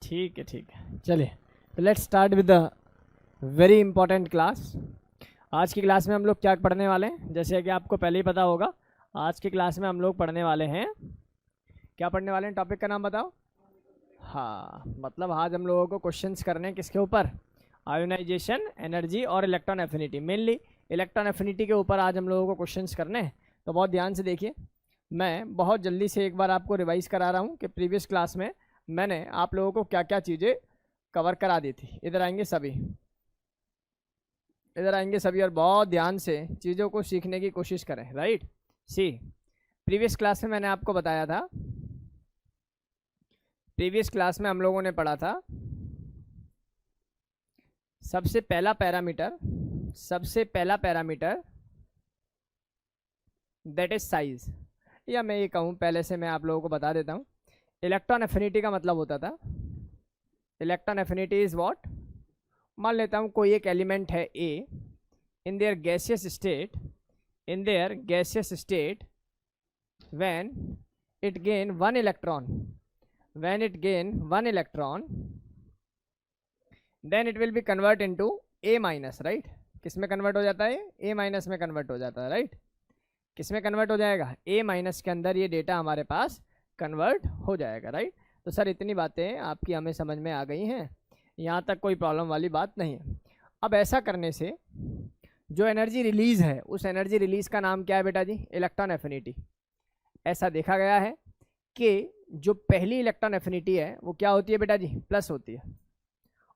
ठीक है ठीक है, चलिए तो let's start with the very important class. आज की क्लास में हम लोग क्या पढ़ने वाले हैं, जैसे कि आपको पहले ही पता होगा, आज की क्लास में हम लोग पढ़ने वाले हैं, क्या पढ़ने वाले हैं, टॉपिक का नाम बताओ। हाँ, मतलब आज हम लोगों को क्वेश्चंस करने हैं किसके ऊपर, आयोनाइजेशन, एनर्जी और electron affinity. Mainly electron affinity के ऊपर आज हम लोगों को क्वेश्चंस करने हैं, तो बहुत ध्यान से देखिए। मैं बहुत जल्दी से एक बार आपको रिवाइज करा रहा हूँ कि प्रीवियस क्लास में मैंने आप लोगों को क्या क्या चीज़ें कवर करा दी थी। इधर आएंगे सभी, इधर आएंगे सभी और बहुत ध्यान से चीज़ों को सीखने की कोशिश करें। राइट, सी प्रीवियस क्लास में मैंने आपको बताया था, प्रीवियस क्लास में हम लोगों ने पढ़ा था सबसे पहला पैरामीटर दैट इज साइज, या मैं ये कहूँ पहले से मैं आप लोगों को बता देता हूँ, इलेक्ट्रॉन एफिनिटी का मतलब होता था, इलेक्ट्रॉन एफिनिटी इज व्हाट, मान लेता हूँ कोई एक एलिमेंट है A, in their gaseous state when it gain one electron then it will be convert into A minus. Right, किस में कन्वर्ट हो जाता है, ए माइनस में कन्वर्ट हो जाता है। राइट, किस में कन्वर्ट हो जाएगा, ए माइनस के अंदर ये डेटा हमारे पास कन्वर्ट हो जाएगा। राइट, तो सर इतनी बातें आपकी हमें समझ में आ गई हैं, यहाँ तक कोई प्रॉब्लम वाली बात नहीं है। अब ऐसा करने से जो एनर्जी रिलीज है, उस एनर्जी रिलीज का नाम क्या है बेटा जी, इलेक्ट्रॉन एफिनिटी। ऐसा देखा गया है कि जो पहली इलेक्ट्रॉन एफिनिटी है वो क्या होती है बेटा जी, प्लस होती है।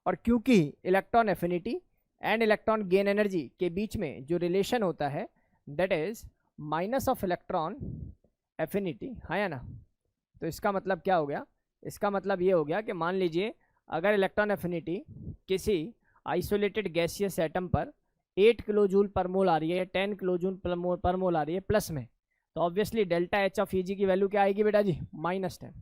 और क्योंकि electron affinity and electron gain energy के बीच में जो रिलेशन होता है that is minus of electron affinity, हाँ या ना। तो इसका मतलब क्या हो गया, इसका मतलब ये हो गया कि मान लीजिए अगर इलेक्ट्रॉन एफिनिटी किसी आइसोलेटेड गैसियस एटम पर 8 किलो जूल पर मोल आ रही है, 10 किलो जूल पर मोल आ रही है प्लस में, तो ऑब्वियसली डेल्टा एच ऑफ ई जी की वैल्यू क्या आएगी बेटा जी, -10।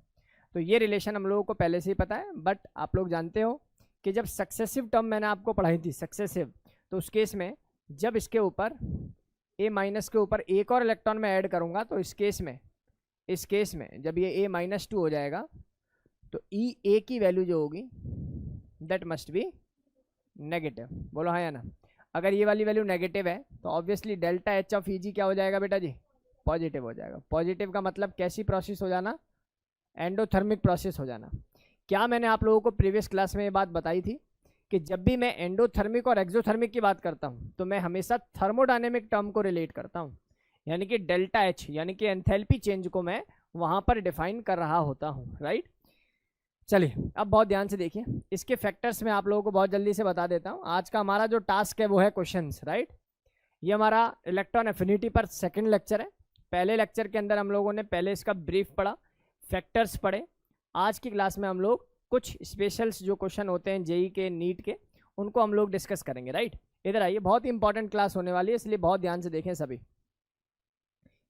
तो ये रिलेशन हम लोगों को पहले से ही पता है, बट आप लोग जानते हो कि जब सक्सेसिव टर्म मैंने आपको पढ़ाई थी सक्सेसिव, तो उस केस में जब इसके ऊपर ए माइनस के ऊपर एक और इलेक्ट्रॉन में ऐड करूँगा, तो इस केस में जब ये ए -2 हो जाएगा तो ई ए की वैल्यू जो होगी दैट मस्ट बी नेगेटिव। बोलो हाँ या ना। अगर ये वाली वैल्यू नेगेटिव है तो ऑब्वियसली डेल्टा एच ऑफ ई जी क्या हो जाएगा बेटा जी, पॉजिटिव हो जाएगा। पॉजिटिव का मतलब कैसी प्रोसेस हो जाना, एंडोथर्मिक प्रोसेस हो जाना। क्या मैंने आप लोगों को प्रीवियस क्लास में ये बात बताई थी कि जब भी मैं एंडोथर्मिक और एक्सोथर्मिक की बात करता हूँ तो मैं हमेशा थर्मोडायनेमिक टर्म को रिलेट करता हूँ, यानी कि डेल्टा एच यानी कि एंथैल्पी चेंज को मैं वहाँ पर डिफाइन कर रहा होता हूँ। राइट, चलिए अब बहुत ध्यान से देखिए, इसके फैक्टर्स मैं आप लोगों को बहुत जल्दी से बता देता हूँ। आज का हमारा जो टास्क है वो है क्वेश्चंस। राइट, ये हमारा इलेक्ट्रॉन एफिनिटी पर सेकंड लेक्चर है। पहले लेक्चर के अंदर हम लोगों ने पहले इसका ब्रीफ पढ़ा, फैक्टर्स पढ़े। आज की क्लास में हम लोग कुछ स्पेशल्स जो क्वेश्चन होते हैं जेई के, नीट के, उनको हम लोग डिस्कस करेंगे। राइट, इधर आइए, बहुत ही इंपॉर्टेंट क्लास होने वाली है, इसलिए बहुत ध्यान से देखें सभी।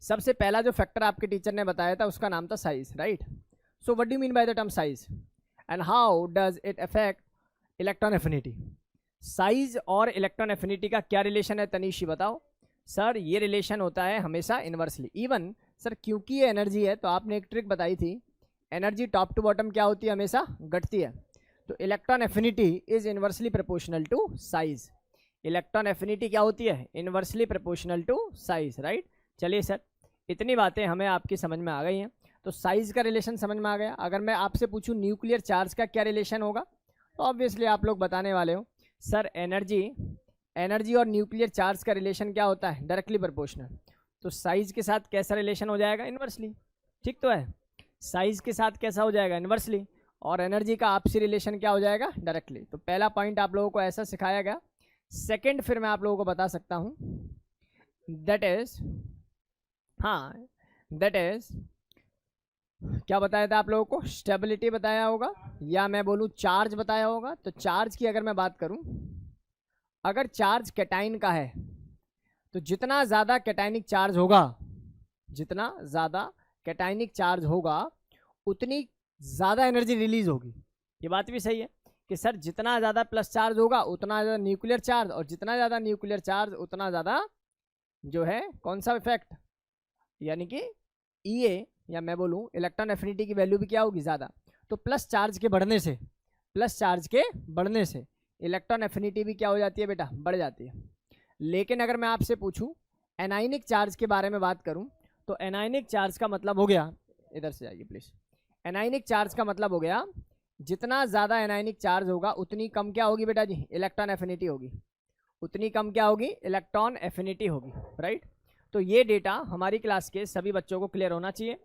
सबसे पहला जो फैक्टर आपके टीचर ने बताया था उसका नाम था size. Right, so what do you mean by the term size and how does it affect electron affinity. Size और इलेक्ट्रॉन एफिनिटी का क्या रिलेशन है, तनीशी बताओ। सर ये रिलेशन होता है हमेशा इन्वर्सली। इवन सर क्योंकि ये एनर्जी है तो आपने एक ट्रिक बताई थी, एनर्जी टॉप टू बॉटम क्या होती है, हमेशा घटती है। तो electron affinity is inversely proportional to size. Electron affinity क्या होती है, inversely proportional to size. Right, चलिए सर इतनी बातें हमें आपकी समझ में आ गई हैं, तो साइज का रिलेशन समझ में आ गया। अगर मैं आपसे पूछूं न्यूक्लियर चार्ज का क्या रिलेशन होगा, तो ऑब्वियसली आप लोग बताने वाले हो सर एनर्जी और न्यूक्लियर चार्ज का रिलेशन क्या होता है, डायरेक्टली प्रोपोर्शनल। तो साइज के साथ कैसा रिलेशन हो जाएगा, इन्वर्सली। ठीक तो है, साइज के साथ कैसा हो जाएगा, इन्वर्सली। और एनर्जी का आपसी रिलेशन क्या हो जाएगा, डायरेक्टली। तो पहला पॉइंट आप लोगों को ऐसा सिखाया गया। सेकंड फिर मैं आप लोगों को बता सकता हूँ, दैट इज, हाँ दैट इज, क्या बताया था आप लोगों को, स्टेबिलिटी बताया होगा, या मैं बोलूँ चार्ज बताया होगा। तो चार्ज की अगर मैं बात करूँ, अगर चार्ज कैटाइन का है तो जितना ज़्यादा कैटाइनिक चार्ज होगा उतनी ज़्यादा एनर्जी रिलीज होगी। ये बात भी सही है कि सर जितना ज़्यादा प्लस चार्ज होगा उतना ज़्यादा न्यूक्लियर चार्ज, और जितना ज़्यादा न्यूक्लियर चार्ज उतना ज़्यादा जो है कौन सा इफेक्ट, यानी कि ई ए, या मैं बोलूँ इलेक्ट्रॉन एफिनिटी की वैल्यू भी क्या होगी, ज़्यादा। तो प्लस चार्ज के बढ़ने से प्लस चार्ज के बढ़ने से इलेक्ट्रॉन एफिनिटी भी क्या हो जाती है बेटा, बढ़ जाती है। लेकिन अगर मैं आपसे पूछूं एनाइनिक चार्ज के बारे में बात करूं तो एनाइनिक चार्ज का मतलब हो गया, इधर से जाइए प्लीज, एनाइनिक चार्ज का मतलब हो गया जितना ज़्यादा एनाइनिक चार्ज होगा उतनी कम क्या होगी बेटा जी, इलेक्ट्रॉन एफिनिटी होगी, उतनी कम क्या होगी, इलेक्ट्रॉन एफिनिटी होगी, राइट। तो ये डेटा हमारी क्लास के सभी बच्चों को क्लियर होना चाहिए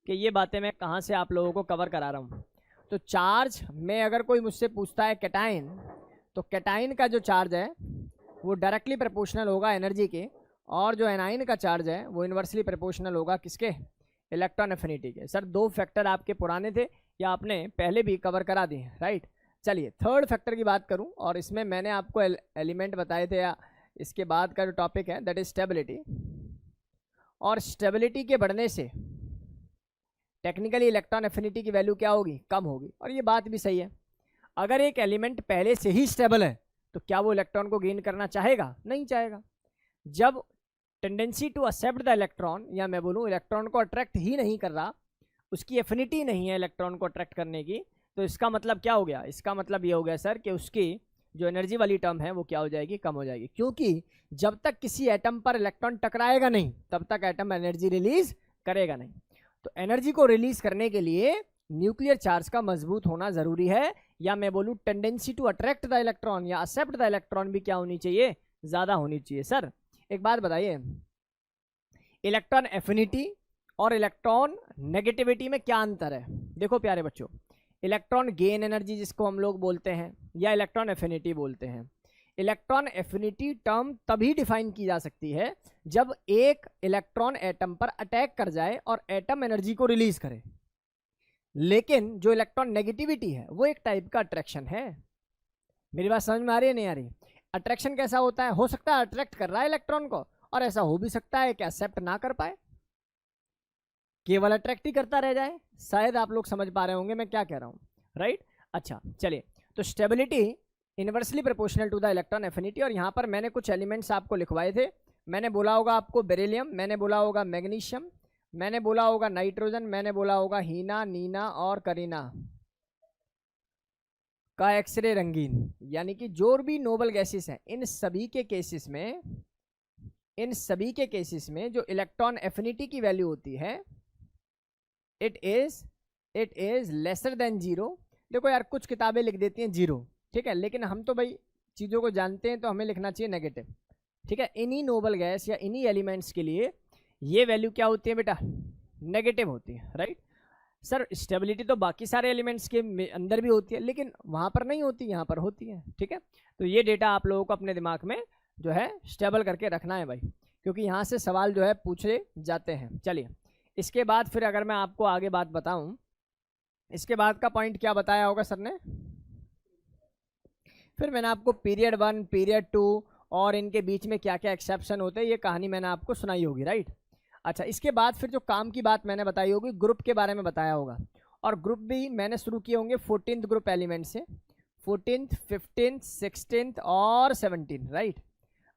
कि ये बातें मैं कहाँ से आप लोगों को कवर करा रहा हूँ। तो चार्ज में अगर कोई मुझसे पूछता है कैटाइन, तो कैटाइन का जो चार्ज है वो डायरेक्टली प्रोपोर्शनल होगा एनर्जी के, और जो एनाइन का चार्ज है वो इन्वर्सली प्रोपोर्शनल होगा किसके, इलेक्ट्रॉन एफिनिटी के। सर 2 फैक्टर आपके पुराने थे या आपने पहले भी कवर करा दिए, राइट। चलिए थर्ड फैक्टर की बात करूं, और इसमें मैंने आपको एलिमेंट बताए थे, या इसके बाद का जो टॉपिक है दैट इज स्टेबिलिटी। और स्टेबिलिटी के बढ़ने से टेक्निकली इलेक्ट्रॉन एफिनिटी की वैल्यू क्या होगी, कम होगी। और ये बात भी सही है, अगर एक एलिमेंट पहले से ही स्टेबल है तो क्या वो इलेक्ट्रॉन को गेन करना चाहेगा, नहीं चाहेगा। जब tendency to accept the electron, या मैं बोलूँ इलेक्ट्रॉन को अट्रैक्ट ही नहीं कर रहा, उसकी एफिनिटी नहीं है इलेक्ट्रॉन को अट्रैक्ट करने की, तो इसका मतलब क्या हो गया, इसका मतलब ये हो गया सर कि उसकी जो एनर्जी वाली टर्म है वो क्या हो जाएगी, कम हो जाएगी। क्योंकि जब तक किसी एटम पर इलेक्ट्रॉन टकराएगा नहीं तब तक एटम एनर्जी रिलीज करेगा नहीं। तो एनर्जी को रिलीज करने के लिए न्यूक्लियर चार्ज का मजबूत होना जरूरी है, या मैं बोलूँ tendency to attract the electron या एक्सेप्ट द इलेक्ट्रॉन भी क्या होनी चाहिए, ज़्यादा होनी चाहिए। सर एक बात बताइए, इलेक्ट्रॉन एफिनिटी और इलेक्ट्रॉन नेगेटिविटी में क्या अंतर है। देखो प्यारे बच्चों, इलेक्ट्रॉन गेन एनर्जी जिसको हम लोग बोलते हैं या इलेक्ट्रॉन एफिनिटी बोलते हैं, इलेक्ट्रॉन एफिनिटी टर्म तभी डिफाइन की जा सकती है जब एक इलेक्ट्रॉन एटम पर अटैक कर जाए और एटम एनर्जी को रिलीज करे। लेकिन जो इलेक्ट्रॉन नेगेटिविटी है वो एक टाइप का अट्रैक्शन है। मेरी बात समझ में आ रही है, नहीं आ रही? अट्रैक्शन कैसा होता है, हो सकता है अट्रैक्ट कर रहा है इलेक्ट्रॉन को, और ऐसा हो भी सकता है कि एक्सेप्ट ना कर पाए, केवल अट्रैक्ट ही करता रह जाए। शायद आप लोग समझ पा रहे होंगे मैं क्या कह रहा हूँ, राइट। अच्छा चलिए, तो stability inversely proportional to the electron affinity. और यहाँ पर मैंने कुछ एलिमेंट्स आपको लिखवाए थे, मैंने बोला होगा आपको बेरिलियम, मैंने बोला होगा मैग्नीशियम, मैंने बोला होगा नाइट्रोजन, मैंने बोला होगा हीना, नीना और करीना का एक्सरे रंगीन, यानी कि जो भी नोबल गैसेस हैं इन सभी के केसेस में जो इलेक्ट्रॉन एफिनिटी की वैल्यू होती है इट इज लेसर देन 0। देखो यार कुछ किताबें लिख देती हैं 0, ठीक है, लेकिन हम तो भाई चीज़ों को जानते हैं तो हमें लिखना चाहिए नेगेटिव, ठीक है। इन्हीं नोबल गैस या इन्हीं एलिमेंट्स के लिए ये वैल्यू क्या होती है बेटा, नेगेटिव होती है, राइट। सर स्टेबिलिटी तो बाकी सारे एलिमेंट्स के अंदर भी होती है लेकिन वहाँ पर नहीं होती, यहाँ पर होती है, ठीक है। तो ये डेटा आप लोगों को अपने दिमाग में जो है स्टेबल करके रखना है भाई, क्योंकि यहाँ से सवाल जो है पूछे जाते हैं। चलिए इसके बाद फिर अगर मैं आपको आगे बात बताऊं, इसके बाद का पॉइंट क्या बताया होगा सर ने, फिर मैंने आपको पीरियड 1 पीरियड 2 और इनके बीच में क्या क्या एक्सेप्शन होते हैं ये कहानी मैंने आपको सुनाई होगी, राइट। अच्छा इसके बाद फिर जो काम की बात मैंने बताई होगी, ग्रुप के बारे में बताया होगा, और ग्रुप भी मैंने शुरू किए होंगे 14th ग्रुप एलिमेंट से, 14th 15th 16th और 17, राइट।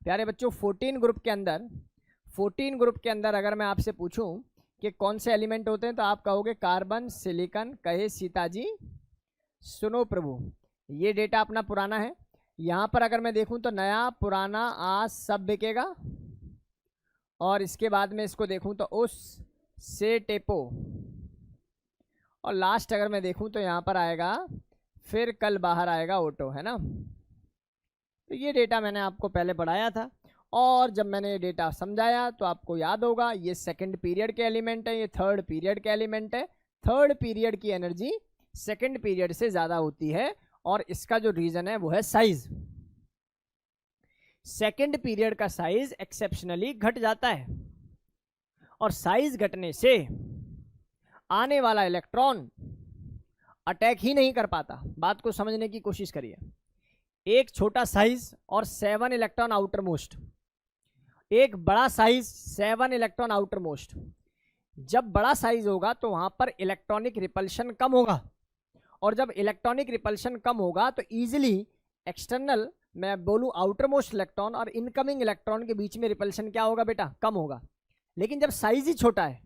प्यारे बच्चों 14 ग्रुप के अंदर अगर मैं आपसे पूछूं कि कौन से एलिमेंट होते हैं तो आप कहोगे कार्बन, सिलिकॉन, कहे सीता जी सुनो प्रभु। ये डेटा अपना पुराना है, यहाँ पर अगर मैं देखूं तो नया पुराना आज सब बिकेगा, और इसके बाद में इसको देखूं तो उस से टेपो, और लास्ट अगर मैं देखूं तो यहाँ पर आएगा फिर कल बाहर आएगा ऑटो, है ना। तो ये डेटा मैंने आपको पहले पढ़ाया था, और जब मैंने ये डेटा समझाया तो आपको याद होगा ये सेकंड पीरियड के एलिमेंट है, ये थर्ड पीरियड के एलिमेंट है। थर्ड पीरियड की एनर्जी सेकंड पीरियड से ज़्यादा होती है, और इसका जो रीज़न है वो है साइज। सेकंड पीरियड का साइज एक्सेप्शनली घट जाता है, और साइज घटने से आने वाला इलेक्ट्रॉन अटैक ही नहीं कर पाता। बात को समझने की कोशिश करिए, एक छोटा साइज और 7 इलेक्ट्रॉन आउटर मोस्ट, एक बड़ा साइज 7 इलेक्ट्रॉन आउटर मोस्ट। जब बड़ा साइज होगा तो वहां पर इलेक्ट्रॉनिक रिपल्शन कम होगा, और जब इलेक्ट्रॉनिक रिपल्शन कम होगा तो इजीली एक्सटर्नल, मैं बोलूं आउटर मोस्ट इलेक्ट्रॉन और इनकमिंग इलेक्ट्रॉन के बीच में रिपल्शन क्या होगा बेटा, कम होगा। लेकिन जब साइज ही छोटा है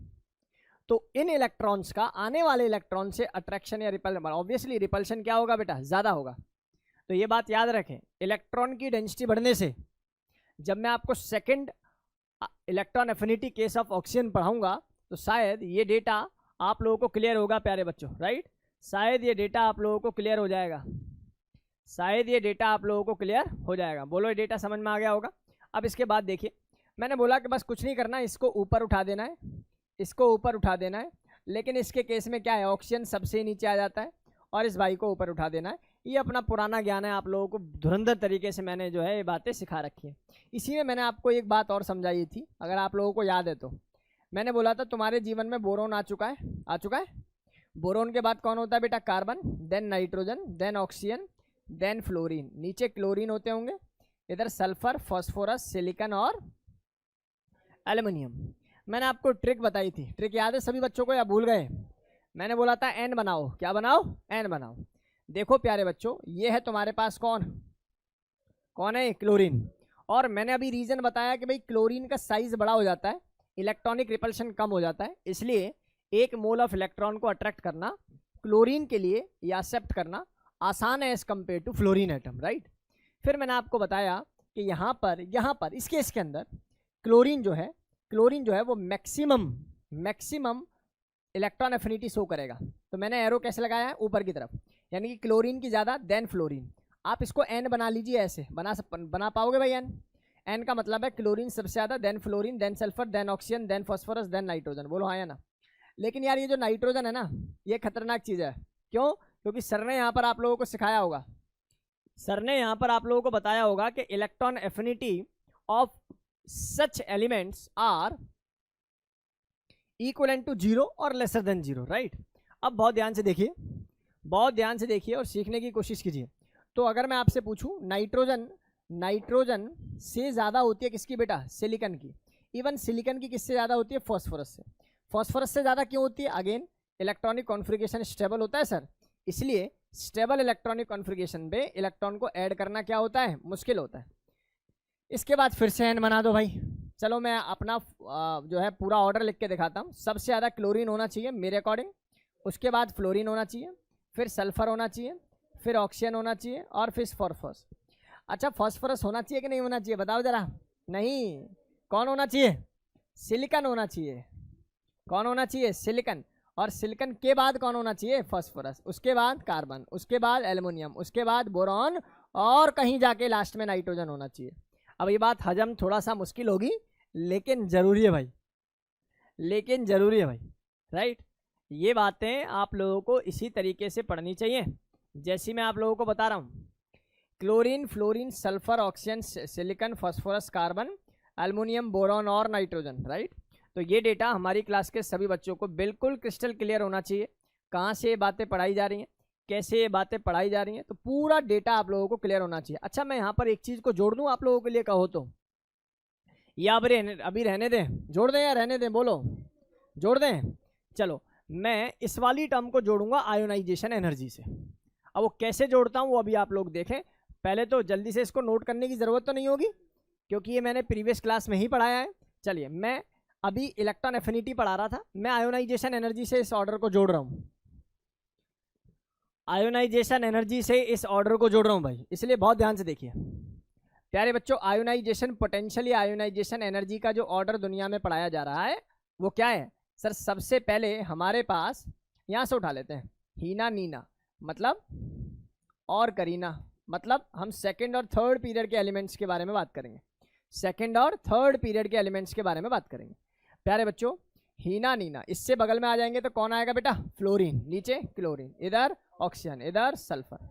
तो इन इलेक्ट्रॉन्स का आने वाले इलेक्ट्रॉन से अट्रैक्शन या रिपल्शन, ऑब्वियसली रिपल्शन क्या होगा बेटा, ज़्यादा होगा। तो ये बात याद रखें, इलेक्ट्रॉन की डेंसिटी बढ़ने से, जब मैं आपको second electron affinity case of oxygen पढ़ाऊंगा तो शायद ये डेटा आप लोगों को क्लियर होगा प्यारे बच्चों, राइट। शायद ये डेटा आप लोगों को क्लियर हो जाएगा, शायद ये डेटा आप लोगों को क्लियर हो जाएगा। बोलो ये डेटा समझ में आ गया होगा। अब इसके बाद देखिए, मैंने बोला कि बस कुछ नहीं करना, इसको ऊपर उठा देना है, इसको ऊपर उठा देना है। लेकिन इसके केस में क्या है, ऑक्सीजन सबसे नीचे आ जाता है और इस भाई को ऊपर उठा देना है। ये अपना पुराना ज्ञान है, आप लोगों को धुरंधर तरीके से मैंने जो है ये बातें सिखा रखी है। इसी में मैंने आपको एक बात और समझाई थी, अगर आप लोगों को याद है तो। मैंने बोला था तुम्हारे जीवन में बोरोन आ चुका है। बोरोन के बाद कौन होता है बेटा, carbon, then nitrogen, then oxygen, then fluorine, नीचे क्लोरीन होते होंगे, इधर सल्फर, फॉस्फोरस, सिलिकॉन और एल्युमिनियम। मैंने आपको ट्रिक बताई थी, ट्रिक याद है सभी बच्चों को या भूल गए? मैंने बोला था एन बनाओ, क्या बनाओ, एन बनाओ। देखो प्यारे बच्चों, ये है तुम्हारे पास कौन है, क्लोरीन। और मैंने अभी रीजन बताया कि भाई क्लोरीन का साइज बड़ा हो जाता है, इलेक्ट्रॉनिक रिपल्शन कम हो जाता है, इसलिए एक मोल ऑफ इलेक्ट्रॉन को अट्रैक्ट करना क्लोरीन के लिए या एक्सेप्ट करना आसान है as compare to fluorine atom, right. फिर मैंने आपको बताया कि यहाँ पर इस केस के अंदर क्लोरीन जो है वो मैक्सिमम इलेक्ट्रॉन एफिनिटी शो करेगा। तो मैंने एरो कैसे लगाया है, ऊपर की तरफ, यानी कि क्लोरीन की ज़्यादा देन फ्लोरीन। आप इसको एन बना लीजिए, ऐसे बना पाओगे भाई? एन का मतलब है क्लोरीन सबसे ज़्यादा, then fluorine, then sulphur, then oxygen, then phosphorus, then nitrogen. बोलो हाँ या ना। लेकिन यार ये जो नाइट्रोजन है ना, ये खतरनाक चीज़ है। क्यों? क्योंकि सर ने यहाँ पर आप लोगों को सिखाया होगा, सर ने यहाँ पर आप लोगों को बताया होगा कि electron affinity of such elements are equivalent to 0 और लेसर देन 0, राइट। अब बहुत ध्यान से देखिए और सीखने की कोशिश कीजिए। तो अगर मैं आपसे पूछूं, नाइट्रोजन से ज़्यादा होती है किसकी बेटा, सिलिकॉन की। इवन सिलिकॉन की किससे ज़्यादा होती है, फॉस्फोरस से। फॉस्फोरस से ज़्यादा क्यों होती है? अगेन इलेक्ट्रॉनिक कॉन्फ़िगरेशन स्टेबल होता है सर, इसलिए स्टेबल इलेक्ट्रॉनिक कॉन्फ़िगरेशन पे इलेक्ट्रॉन को ऐड करना क्या होता है, मुश्किल होता है। इसके बाद फिर से एन बना दो भाई। चलो मैं अपना जो है पूरा ऑर्डर लिख के दिखाता हूँ। सबसे ज़्यादा क्लोरीन होना चाहिए मेरे अकॉर्डिंग, उसके बाद फ्लोरीन होना चाहिए, फिर सल्फर होना चाहिए, फिर ऑक्सीजन होना चाहिए और फिर फॉस्फोरस। अच्छा फॉस्फोरस होना चाहिए कि नहीं होना चाहिए, बताओ जरा। नहीं, कौन होना चाहिए, सिलिकॉन होना चाहिए। कौन होना चाहिए, सिलिकॉन। और सिलिकॉन के बाद कौन होना चाहिए, फॉस्फोरस, उसके बाद कार्बन, उसके बाद एल्युमिनियम, उसके बाद बोरॉन और कहीं जाके लास्ट में नाइट्रोजन होना चाहिए। अब ये बात हजम थोड़ा सा मुश्किल होगी, लेकिन ज़रूरी है भाई, राइट। ये बातें आप लोगों को इसी तरीके से पढ़नी चाहिए जैसी मैं आप लोगों को बता रहा हूँ। Chlorine, fluorine, sulphur, oxygen, silicon, phosphorus, carbon, aluminium, boron और नाइट्रोजन, राइट। तो ये डेटा हमारी क्लास के सभी बच्चों को बिल्कुल क्रिस्टल क्लियर होना चाहिए, कहाँ से ये बातें पढ़ाई जा रही हैं, कैसे ये बातें पढ़ाई जा रही हैं, तो पूरा डेटा आप लोगों को क्लियर होना चाहिए। अच्छा मैं यहाँ पर एक चीज़ को जोड़ दूँ आप लोगों के लिए, कहो तो, या अभी रहने दें, जोड़ दें या रहने दें, बोलो जोड़ दें। चलो मैं इस वाली टर्म को जोड़ूंगा आयोनाइजेशन एनर्जी से। अब वो कैसे जोड़ता हूँ वो अभी आप लोग देखें। पहले तो जल्दी से इसको नोट करने की ज़रूरत तो नहीं होगी क्योंकि ये मैंने प्रीवियस क्लास में ही पढ़ाया है। चलिए मैं अभी इलेक्ट्रॉन एफिनिटी पढ़ा रहा था, मैं आयोनाइजेशन एनर्जी से इस ऑर्डर को जोड़ रहा हूँ, आयोनाइजेशन एनर्जी से इस ऑर्डर को जोड़ रहा हूँ भाई, इसलिए बहुत ध्यान से देखिए प्यारे बच्चों। आयोनाइजेशन पोटेंशियल या आयोनाइजेशन एनर्जी का जो ऑर्डर दुनिया में पढ़ाया जा रहा है वो क्या है सर? सबसे पहले हमारे पास यहाँ से उठा लेते हैं, हीना नीना मतलब और करीना, मतलब हम सेकंड और थर्ड पीरियड के एलिमेंट्स के बारे में बात करेंगे, सेकंड और थर्ड पीरियड के एलिमेंट्स के बारे में बात करेंगे प्यारे बच्चों। हीना नीना, इससे बगल में आ जाएंगे तो कौन आएगा बेटा? फ्लोरीन, नीचे क्लोरीन, इधर ऑक्सीजन, इधर सल्फर।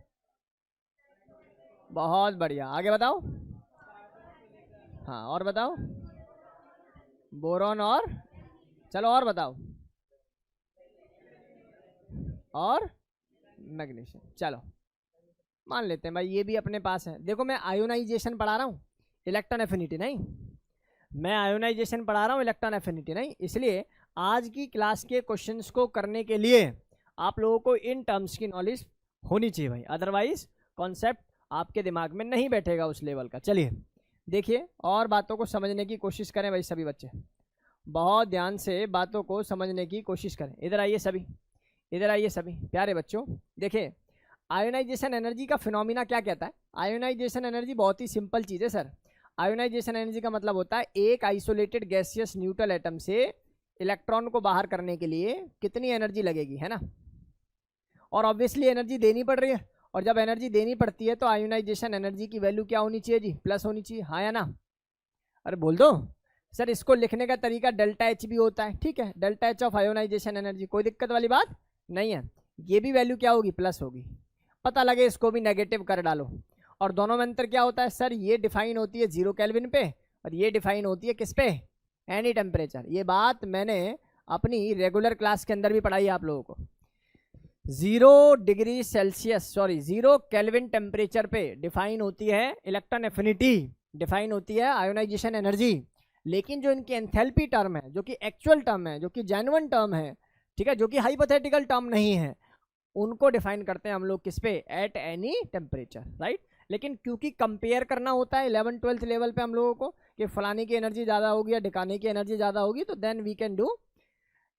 बहुत बढ़िया, आगे बताओ। हाँ और बताओ, बोरॉन और, चलो और बताओ, और मैग्नीशियम। चलो मान लेते हैं भाई ये भी अपने पास है। देखो मैं आयोनाइजेशन पढ़ा रहा हूँ, इलेक्ट्रॉन एफिनिटी नहीं, मैं आयोनाइजेशन पढ़ा रहा हूँ, इलेक्ट्रॉन एफिनिटी नहीं। इसलिए आज की क्लास के क्वेश्चंस को करने के लिए आप लोगों को इन टर्म्स की नॉलेज होनी चाहिए भाई, अदरवाइज कॉन्सेप्ट आपके दिमाग में नहीं बैठेगा उस लेवल का। चलिए देखिए और बातों को समझने की कोशिश करें भाई सभी बच्चे, बहुत ध्यान से बातों को समझने की कोशिश करें। इधर आइए सभी, इधर आइए सभी प्यारे बच्चों। देखिए आयोनाइजेशन एनर्जी का फिनोमिना क्या कहता है। आयोनाइजेशन एनर्जी बहुत ही सिंपल चीज़ है सर। आयोनाइजेशन एनर्जी का मतलब होता है एक आइसोलेटेड गैसियस न्यूट्रल एटम से इलेक्ट्रॉन को बाहर करने के लिए कितनी एनर्जी लगेगी, है ना। और ऑब्वियसली एनर्जी देनी पड़ रही है, और जब एनर्जी देनी पड़ती है तो आयोनाइजेशन एनर्जी की वैल्यू क्या होनी चाहिए जी, प्लस होनी चाहिए, हाँ या ना। अरे बोल दो सर। इसको लिखने का तरीका डेल्टा एच भी होता है, ठीक है, delta H of ionisation energy, कोई दिक्कत वाली बात नहीं है। ये भी वैल्यू क्या होगी, प्लस होगी। पता लगे इसको भी नेगेटिव कर डालो। और दोनों में अंतर क्या होता है सर, ये डिफाइन होती है 0 केल्विन पे और ये डिफाइन होती है किस पे, एनी टेम्परेचर। ये बात मैंने अपनी रेगुलर क्लास के अंदर भी पढ़ाई है आप लोगों को। 0 degree Celsius, sorry 0 kelvin temperature पे डिफाइन होती है इलेक्ट्रॉन एफिनिटी, डिफाइन होती है आयोनाइजेशन एनर्जी। लेकिन जो इनकी एंथैल्पी टर्म है, जो कि एक्चुअल टर्म है, जो कि जेन्युइन टर्म है, ठीक है, जो कि हाइपोथेटिकल टर्म नहीं है, उनको डिफाइन करते हैं हम लोग किस पे, एट एनी टेम्परेचर, राइट। लेकिन क्योंकि कंपेयर करना होता है 11th-12th लेवल पे हम लोगों को कि फलाने की एनर्जी ज़्यादा होगी या ढिकाने की एनर्जी ज़्यादा होगी, तो then we can do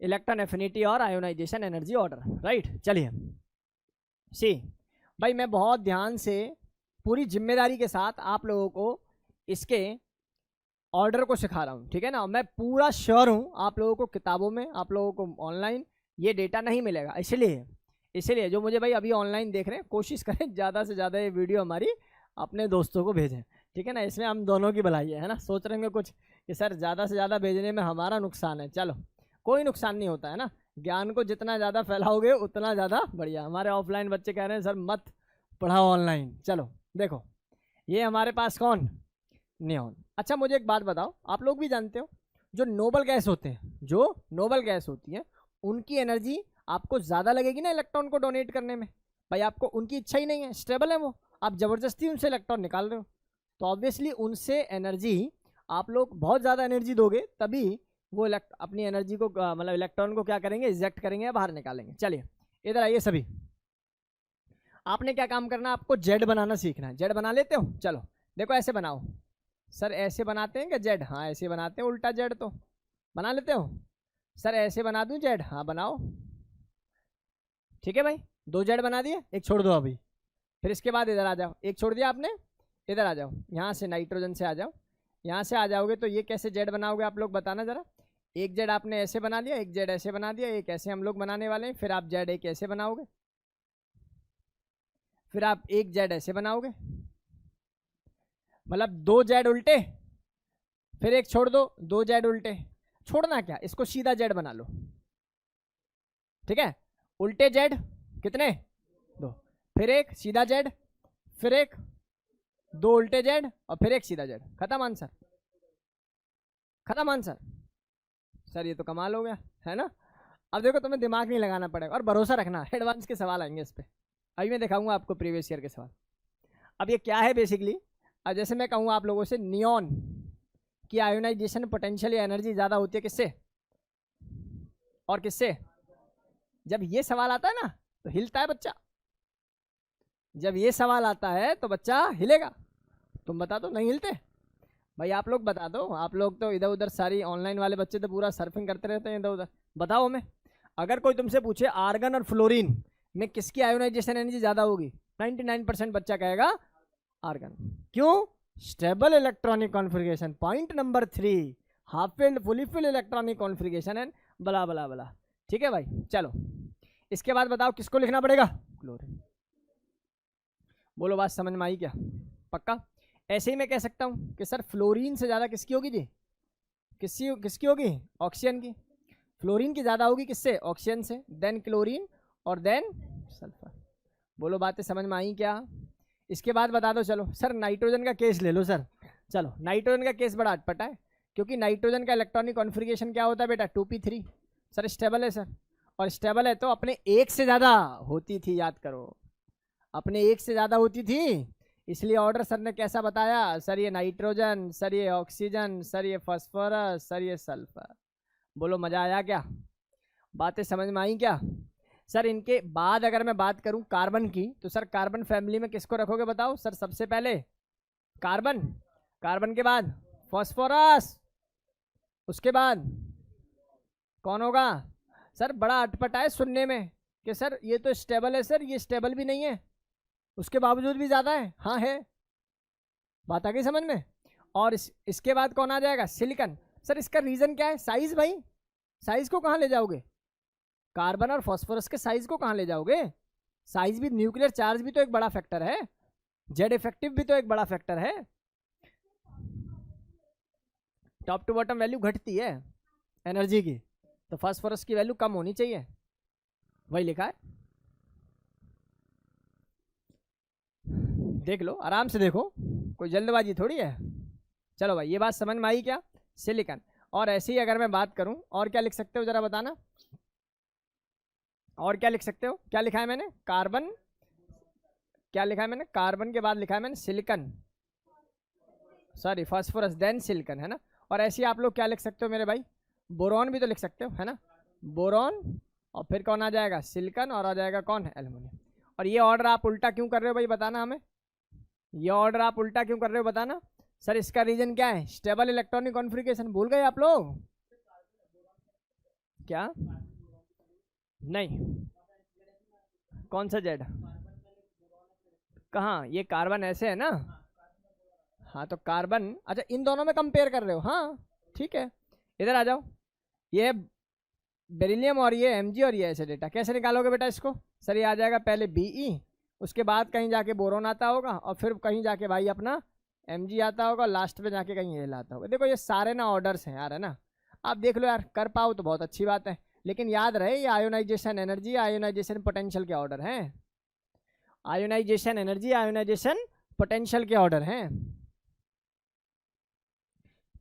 electron affinity और आयोनाइजेशन एनर्जी ऑर्डर, राइट। चलिए सी भाई, मैं बहुत ध्यान से पूरी जिम्मेदारी के साथ आप लोगों को इसके ऑर्डर को सिखा रहा हूँ, ठीक है ना। मैं पूरा श्योर हूँ आप लोगों को किताबों में, आप लोगों को ऑनलाइन ये डेटा नहीं मिलेगा। इसलिए जो मुझे भाई अभी ऑनलाइन देख रहे हैं, कोशिश करें ज़्यादा से ज़्यादा ये वीडियो हमारी अपने दोस्तों को भेजें, ठीक है ना। इसमें हम दोनों की भलाई है ना। सोच रहे हैं कुछ कि सर ज़्यादा से ज़्यादा भेजने में हमारा नुकसान है, चलो कोई नुकसान नहीं होता है ना। ज्ञान को जितना ज़्यादा फैलाओगे उतना ज़्यादा बढ़िया। हमारे ऑफलाइन बच्चे कह रहे हैं सर मत पढ़ाओ ऑनलाइन। चलो देखो, ये हमारे पास कौन, नियॉन। अच्छा मुझे एक बात बताओ, आप लोग भी जानते हो जो नोबल गैस होते हैं, जो नोबल गैस होती है, उनकी एनर्जी आपको ज़्यादा लगेगी ना इलेक्ट्रॉन को डोनेट करने में। भाई आपको, उनकी इच्छा ही नहीं है, स्टेबल है वो, आप ज़बरदस्ती उनसे इलेक्ट्रॉन निकाल रहे हो, तो ऑब्वियसली उनसे एनर्जी आप लोग बहुत ज़्यादा एनर्जी दोगे, तभी वो अपनी एनर्जी को मतलब इलेक्ट्रॉन को क्या करेंगे, इजेक्ट करेंगे या बाहर निकालेंगे। चलिए इधर आइए सभी। आपने क्या काम करना है, आपको जेड बनाना सीखना है। जेड बना लेते हो, चलो देखो ऐसे बनाओ। सर ऐसे बनाते हैं क्या जेड, हाँ ऐसे बनाते हैं, उल्टा जेड तो बना लेते हो। सर ऐसे बना दूं जेड, हाँ बनाओ, ठीक है भाई। 2 जेड बना दिए, एक छोड़ दो अभी। फिर इसके बाद इधर आ जाओ, एक छोड़ दिया आपने, इधर आ जाओ, यहाँ से नाइट्रोजन से आ जाओ, यहाँ से आ जाओगे तो ये कैसे जेड बनाओगे आप लोग, बताना ज़रा। एक जेड आपने ऐसे बना दिया, एक जेड ऐसे बना दिया, एक ऐसे हम लोग बनाने वाले हैं। फिर आप जेड एक ऐसे बनाओगे, फिर आप एक जेड ऐसे बनाओगे, मतलब 2 जेड उल्टे, फिर एक छोड़ दो, 2 जेड उल्टे। छोड़ना क्या, इसको सीधा जेड बना लो, ठीक है। उल्टे जेड कितने, 2, फिर एक सीधा जेड, फिर एक 2 उल्टे जेड और फिर एक सीधा जेड। खत्म आंसर, खत्म आंसर। सर ये तो कमाल हो गया, है ना। अब देखो तुम्हें दिमाग नहीं लगाना पड़ेगा और भरोसा रखना, एडवांस के सवाल आएंगे इस पर। अभी मैं दिखाऊंगा आपको प्रीवियस ईयर के सवाल। अब ये क्या है बेसिकली, जैसे मैं कहूँगा आप लोगों से, नियॉन की आयोनाइजेशन पोटेंशियल या एनर्जी ज़्यादा होती है किससे और किससे। जब ये सवाल आता है ना तो हिलता है बच्चा, जब ये सवाल आता है तो बच्चा हिलेगा। तुम बता दो, नहीं हिलते भाई, आप लोग बता दो। आप लोग तो इधर उधर, सारी ऑनलाइन वाले बच्चे तो पूरा सर्फिंग करते रहते हैं इधर उधर। बताओ हमें, अगर कोई तुमसे पूछे आर्गन और फ्लोरीन में किसकी आयोनाइजेशन एनर्जी ज़्यादा होगी, 99% बच्चा कहेगा आर्गन। क्यों, stable electronic configuration. Point number 3, half filled fully filled electronic configuration and बला बला बला, ठीक है भाई। चलो इसके बाद बताओ किसको लिखना पड़ेगा, क्लोरीन। बोलो बात समझ में आई क्या, पक्का। ऐसे ही मैं कह सकता हूँ कि सर फ्लोरीन से ज़्यादा किसकी होगी जी, किसकी होगी, ऑक्सीजन की। फ्लोरीन की ज़्यादा होगी किससे, ऑक्सीजन से, देन क्लोरीन और देन सल्फर। बोलो बातें समझ में आई क्या। इसके बाद बता दो, चलो सर नाइट्रोजन का केस ले लो सर। चलो नाइट्रोजन का केस बड़ा अटपटा है, क्योंकि नाइट्रोजन का इलेक्ट्रॉनिक कॉन्फ़िगरेशन क्या होता है बेटा, 2p3। सर स्टेबल है सर, और स्टेबल है तो अपने एक से ज़्यादा होती थी, याद करो, अपने एक से ज़्यादा होती थी। इसलिए ऑर्डर सर ने कैसा बताया, सर ये नाइट्रोजन, सर ये ऑक्सीजन, सर ये फॉस्फोरस, सर ये सल्फर। बोलो मज़ा आया क्या, बातें समझ में आई क्या। सर इनके बाद अगर मैं बात करूं कार्बन की, तो सर कार्बन फैमिली में किसको रखोगे बताओ। सर सबसे पहले कार्बन, कार्बन के बाद फॉस्फोरस, उसके बाद कौन होगा सर? बड़ा अटपटा है सुनने में कि सर ये तो स्टेबल है, सर ये स्टेबल भी नहीं है, उसके बावजूद भी ज़्यादा है। हाँ है, बात आ गई समझ में। और इसके बाद कौन आ जाएगा? सिलिकॉन। सर इसका रीज़न क्या है? साइज भाई, साइज को कहाँ ले जाओगे? कार्बन और फॉस्फोरस के साइज को कहाँ ले जाओगे? साइज भी, न्यूक्लियर चार्ज भी तो एक बड़ा फैक्टर है, जेड इफेक्टिव भी तो एक बड़ा फैक्टर है। टॉप टू बॉटम वैल्यू घटती है एनर्जी की, तो फास्फोरस की वैल्यू कम होनी चाहिए, वही लिखा है। देख लो, आराम से देखो, कोई जल्दबाजी थोड़ी है। चलो भाई, ये बात समझ में आई क्या? सिलिकॉन। और ऐसे ही अगर मैं बात करूं, और क्या लिख सकते हो जरा बताना, और क्या लिख सकते हो? क्या लिखा है मैंने? कार्बन, क्या लिखा है मैंने? कार्बन के बाद लिखा है मैंने silicon, sorry phosphorus, then silicon, है ना। और ऐसे ही आप लोग क्या लिख सकते हो मेरे भाई? बोरॉन भी तो लिख सकते हो, है ना। बोरॉन, और फिर कौन आ जाएगा? सिलिकॉन, और आ जाएगा कौन? एल्युमिनियम। और ये ऑर्डर आप उल्टा क्यों कर रहे हो भाई, बताना हमें। ये ऑर्डर आप उल्टा क्यों कर रहे हो, बताना। सर इसका रीजन क्या है? Stable electronic configuration. भूल गए आप लोग क्या? नहीं, कौन सा जेड? कहाँ? ये कार्बन ऐसे है ना। हाँ तो कार्बन, अच्छा इन दोनों में कंपेयर कर रहे हो, हाँ ठीक है। इधर आ जाओ, ये बेरिलियम और ये Mg और ये ऐसे डेटा कैसे निकालोगे बेटा इसको? सर ये आ जाएगा पहले Be, उसके बाद कहीं जाके बोरोन आता होगा, और फिर कहीं जाके भाई अपना Mg आता होगा, लास्ट में जाके कहीं ये आता होगा। देखो ये सारे ना ऑर्डर्स हैं यार, है ना। आप देख लो यार, कर पाओ तो बहुत अच्छी बात है, लेकिन याद रहे ये आयोनाइजेशन एनर्जी, आयोनाइजेशन पोटेंशियल के ऑर्डर हैं। आयोनाइजेशन एनर्जी, आयोनाइजेशन पोटेंशियल के ऑर्डर हैं।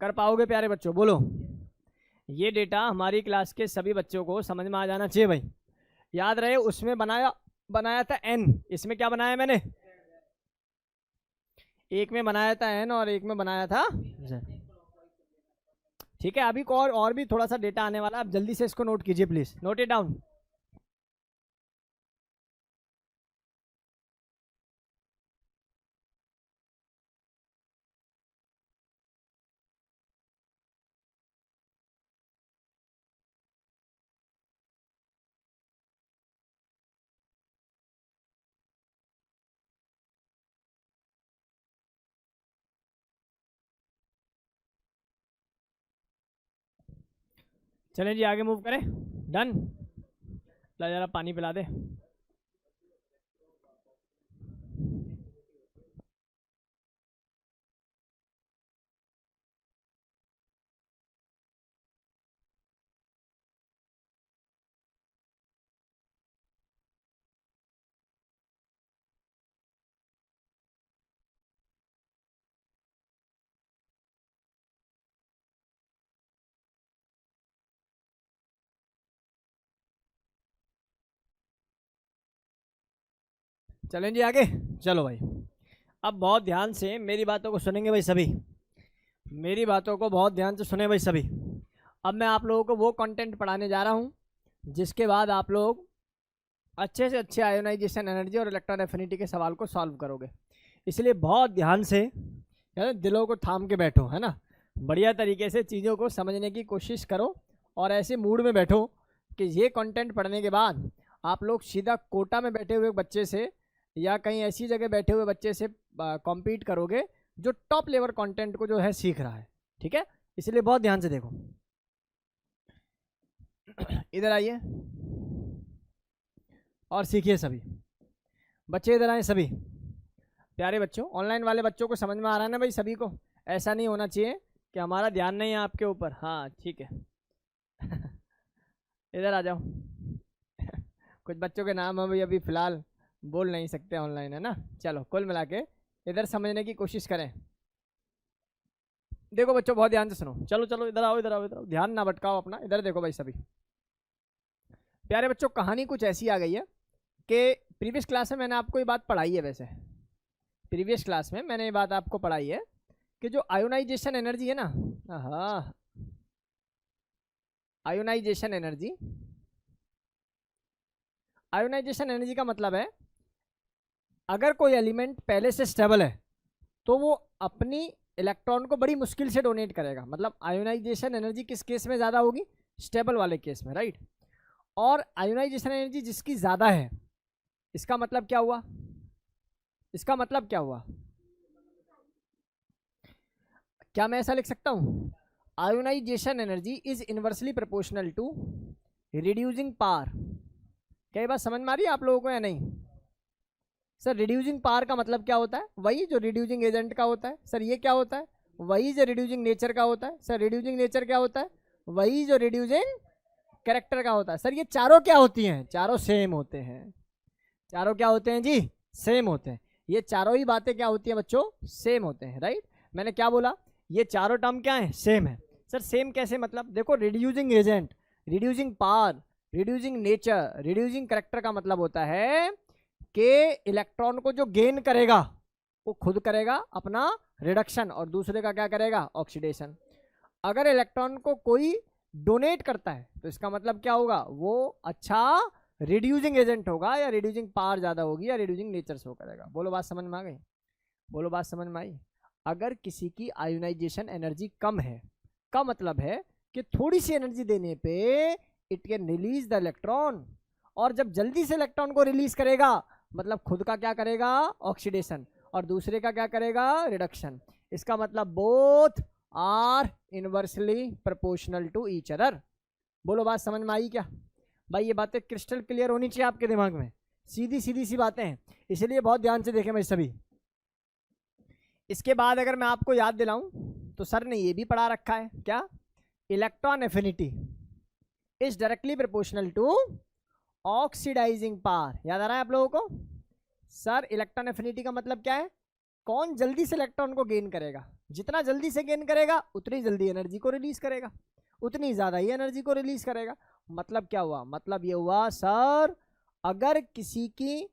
कर पाओगे प्यारे बच्चों? बोलो। ये डेटा हमारी क्लास के सभी बच्चों को समझ में आ जाना चाहिए भाई। याद रहे, उसमें बनाया था n, इसमें क्या बनाया मैंने? एक में बनाया था n और एक में बनाया था z। ठीक है, अभी को और भी थोड़ा सा डेटा आने वाला है, आप जल्दी से इसको नोट कीजिए प्लीज, नोट इट डाउन। चलें जी, आगे मूव करें। डन। ला जरा पानी पिला दे। चलें जी आगे। चलो भाई, अब बहुत ध्यान से मेरी बातों को सुनेंगे भाई सभी, मेरी बातों को बहुत ध्यान से सुने भाई सभी। अब मैं आप लोगों को वो कंटेंट पढ़ाने जा रहा हूँ जिसके बाद आप लोग अच्छे से अच्छे आयोनाइजेशन एनर्जी और इलेक्ट्रॉन एफिनिटी के सवाल को सॉल्व करोगे। इसलिए बहुत ध्यान से, यानी दिलों को थाम के बैठो, है ना। बढ़िया तरीके से चीज़ों को समझने की कोशिश करो, और ऐसे मूड में बैठो कि ये कंटेंट पढ़ने के बाद आप लोग सीधा कोटा में बैठे हुए बच्चे से या कहीं ऐसी जगह बैठे हुए बच्चे से कॉम्पीट करोगे जो टॉप लेवल कंटेंट को जो है सीख रहा है। ठीक है, इसलिए बहुत ध्यान से देखो। इधर आइए और सीखिए सभी बच्चे, इधर आए सभी प्यारे बच्चों। ऑनलाइन वाले बच्चों को समझ में आ रहा है ना भाई सभी को? ऐसा नहीं होना चाहिए कि हमारा ध्यान नहीं है आपके ऊपर। हाँ ठीक है। इधर आ जाओ। कुछ बच्चों के नाम हम अभी फ़िलहाल बोल नहीं सकते ऑनलाइन, है ना। चलो कुल मिला के इधर समझने की कोशिश करें। देखो बच्चों, बहुत ध्यान से सुनो। चलो चलो इधर आओ, इधर आओ, इधर आओ, ध्यान ना भटकाओ अपना। इधर देखो भाई सभी प्यारे बच्चों, कहानी कुछ ऐसी आ गई है कि प्रीवियस क्लास में मैंने आपको ये बात पढ़ाई है। वैसे प्रीवियस क्लास में मैंने ये बात आपको पढ़ाई है कि जो आयोनाइजेशन एनर्जी है ना, हाँ आयोनाइजेशन एनर्जी, आयोनाइजेशन एनर्जी का मतलब है अगर कोई एलिमेंट पहले से स्टेबल है तो वो अपनी इलेक्ट्रॉन को बड़ी मुश्किल से डोनेट करेगा। मतलब आयोनाइजेशन एनर्जी किस केस में ज़्यादा होगी? स्टेबल वाले केस में, राइट। और आयोनाइजेशन एनर्जी जिसकी ज़्यादा है, इसका मतलब क्या हुआ, इसका मतलब क्या हुआ, क्या मैं ऐसा लिख सकता हूँ, ionisation energy is inversely proportional to reducing power. क्या ये बात समझ में आ रही है आप लोगों को या नहीं? सर रिड्यूसिंग पावर का मतलब क्या होता है? वही जो रिड्यूसिंग एजेंट का होता है। सर ये क्या होता है? वही जो रिड्यूसिंग नेचर का होता है। सर रिड्यूसिंग नेचर क्या होता है? वही जो रिड्यूसिंग कैरेक्टर का होता है। सर ये चारों क्या होती हैं? चारों सेम होते हैं। चारों क्या होते हैं जी? सेम होते हैं। ये चारों ही बातें क्या होती हैं बच्चों? सेम होते हैं, राइट। मैंने क्या बोला? ये चारों टर्म क्या है? सेम है। सर सेम कैसे? मतलब देखो, reducing agent, reducing power, reducing nature, reducing character का मतलब होता है कि इलेक्ट्रॉन को जो गेन करेगा वो खुद करेगा अपना रिडक्शन और दूसरे का क्या करेगा? ऑक्सीडेशन। अगर इलेक्ट्रॉन को कोई डोनेट करता है तो इसका मतलब क्या होगा? वो अच्छा रिड्यूसिंग एजेंट होगा, या रिड्यूसिंग पावर ज़्यादा होगी, या रिड्यूसिंग नेचर शो करेगा। बोलो बात समझ में आ गई? बोलो बात समझ में आई? अगर किसी की आयोनाइजेशन एनर्जी कम है का मतलब है कि थोड़ी सी एनर्जी देने पे it can release the electron, और जब जल्दी से इलेक्ट्रॉन को रिलीज करेगा मतलब खुद का क्या करेगा? ऑक्सीडेशन, और दूसरे का क्या करेगा? रिडक्शन। इसका मतलब both are inversely proportional to each other. बोलो बात समझ में आई क्या? भाई ये बातें क्रिस्टल क्लियर होनी चाहिए आपके दिमाग में, सीधी सीधी सी बातें हैं, इसलिए बहुत ध्यान से देखें भाई सभी। इसके बाद अगर मैं आपको याद दिलाऊं तो सर ने ये भी पढ़ा रखा है, क्या? Electron affinity is directly proportional to oxidising power. याद आ रहा है आप लोगों को? सर इलेक्ट्रॉन एफिनिटी का मतलब क्या है? कौन जल्दी से इलेक्ट्रॉन को गेन करेगा। जितना जल्दी से गेन करेगा उतनी जल्दी एनर्जी को रिलीज करेगा, उतनी ज़्यादा ही एनर्जी को रिलीज करेगा। मतलब क्या हुआ? मतलब ये हुआ सर, अगर किसी की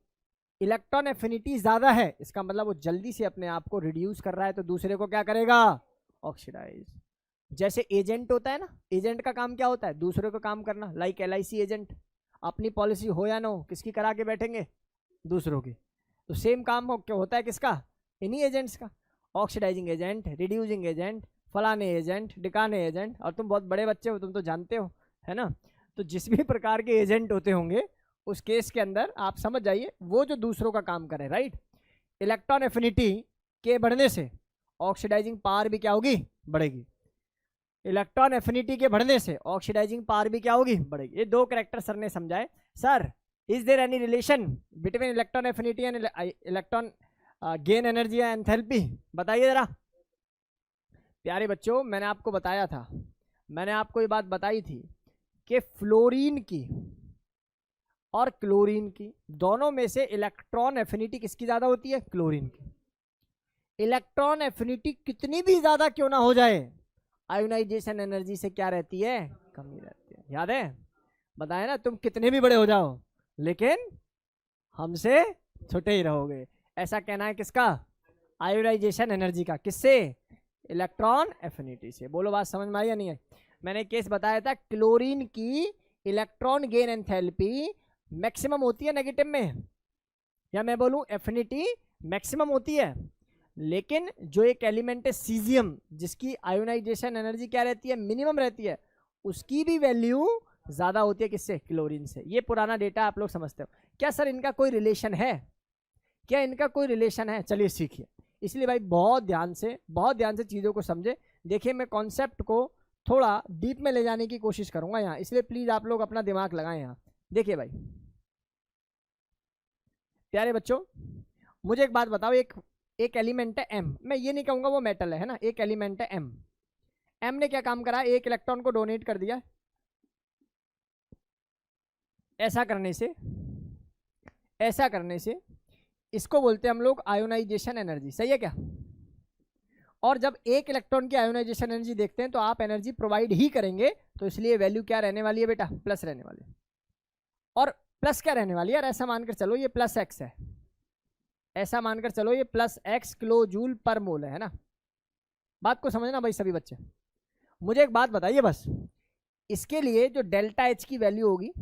इलेक्ट्रॉन एफिनिटी ज़्यादा है इसका मतलब वो जल्दी से अपने आप को रिड्यूस कर रहा है, तो दूसरे को क्या करेगा? ऑक्सीडाइज। जैसे एजेंट होता है ना, एजेंट का काम क्या होता है? दूसरे को काम करना। लाइक LIC एजेंट, अपनी पॉलिसी हो या ना हो किसकी करा के बैठेंगे? दूसरों की। तो सेम काम होता है किसका? इन्हीं एजेंट्स का। ऑक्सीडाइजिंग एजेंट, रिड्यूसिंग एजेंट, फलाने एजेंट, डिकाने एजेंट। और तुम बहुत बड़े बच्चे हो, तुम तो जानते हो, है ना। तो जिस भी प्रकार के एजेंट होते होंगे उस केस के अंदर आप समझ जाइए वो जो दूसरों का काम करे, राइट। इलेक्ट्रॉन एफिनिटी के बढ़ने से ऑक्सीडाइजिंग पावर भी क्या होगी? बढ़ेगी। इलेक्ट्रॉन एफिनिटी के बढ़ने से ऑक्सीडाइजिंग पावर भी क्या होगी? बढ़ेगी। ये दो कैरेक्टर सर ने समझाए। Sir is there any relation between electron affinity and electron gain energy या एंथैल्पी? बताइए जरा प्यारे बच्चों। मैंने आपको बताया था, मैंने आपको ये बात बताई थी कि फ्लोरीन की और क्लोरीन की दोनों में से इलेक्ट्रॉन एफिनिटी किसकी ज्यादा होती है? क्लोरीन की। इलेक्ट्रॉन एफिनिटी कितनी भी ज्यादा क्यों ना हो जाए, आयोनाइजेशन एनर्जी से क्या रहती है? कमी रहती है। याद है? बताए ना, तुम कितने भी बड़े हो जाओ लेकिन हमसे छोटे ही रहोगे। ऐसा कहना है किसका? आयोनाइजेशन एनर्जी का। किससे? इलेक्ट्रॉन एफिनिटी से। बोलो बात समझ में आई या नहीं आई? मैंने केस बताया था, क्लोरीन की इलेक्ट्रॉन गेन एंथैल्पी मैक्सिमम होती है नेगेटिव में, या मैं बोलूं एफिनिटी मैक्सिमम होती है। लेकिन जो एक एलिमेंट है सीजियम, जिसकी आयोनाइजेशन एनर्जी क्या रहती है? मिनिमम रहती है, उसकी भी वैल्यू ज्यादा होती है। किससे? क्लोरीन से। ये पुराना डेटा आप लोग समझते हो। क्या सर इनका कोई रिलेशन है? क्या इनका कोई रिलेशन है? चलिए सीखिए। इसलिए भाई बहुत ध्यान से चीज़ों को समझे। देखिए मैं कॉन्सेप्ट को थोड़ा डीप में ले जाने की कोशिश करूंगा यहाँ, इसलिए प्लीज आप लोग अपना दिमाग लगाएं यहाँ। देखिए भाई प्यारे बच्चों, मुझे एक बात बताओ, एक एलिमेंट है M, मैं ये नहीं कहूंगा वो मेटल है ना, एक एलिमेंट है M ने क्या काम करा? एक इलेक्ट्रॉन को डोनेट कर दिया। ऐसा करने से इसको बोलते हैं हम लोग आयोनाइजेशन एनर्जी। सही है क्या? और जब एक इलेक्ट्रॉन की आयोनाइजेशन एनर्जी देखते हैं तो आप एनर्जी प्रोवाइड ही करेंगे, तो इसलिए वैल्यू क्या रहने वाली है बेटा? प्लस रहने वाली है। और प्लस क्या रहने वाली है यार? ऐसा मानकर चलो ये प्लस x है, ऐसा मानकर चलो ये प्लस x किलो जूल पर मोल है ना। बात को समझना भाई सभी बच्चे। मुझे एक बात बताइए बस, इसके लिए जो डेल्टा H की वैल्यू होगी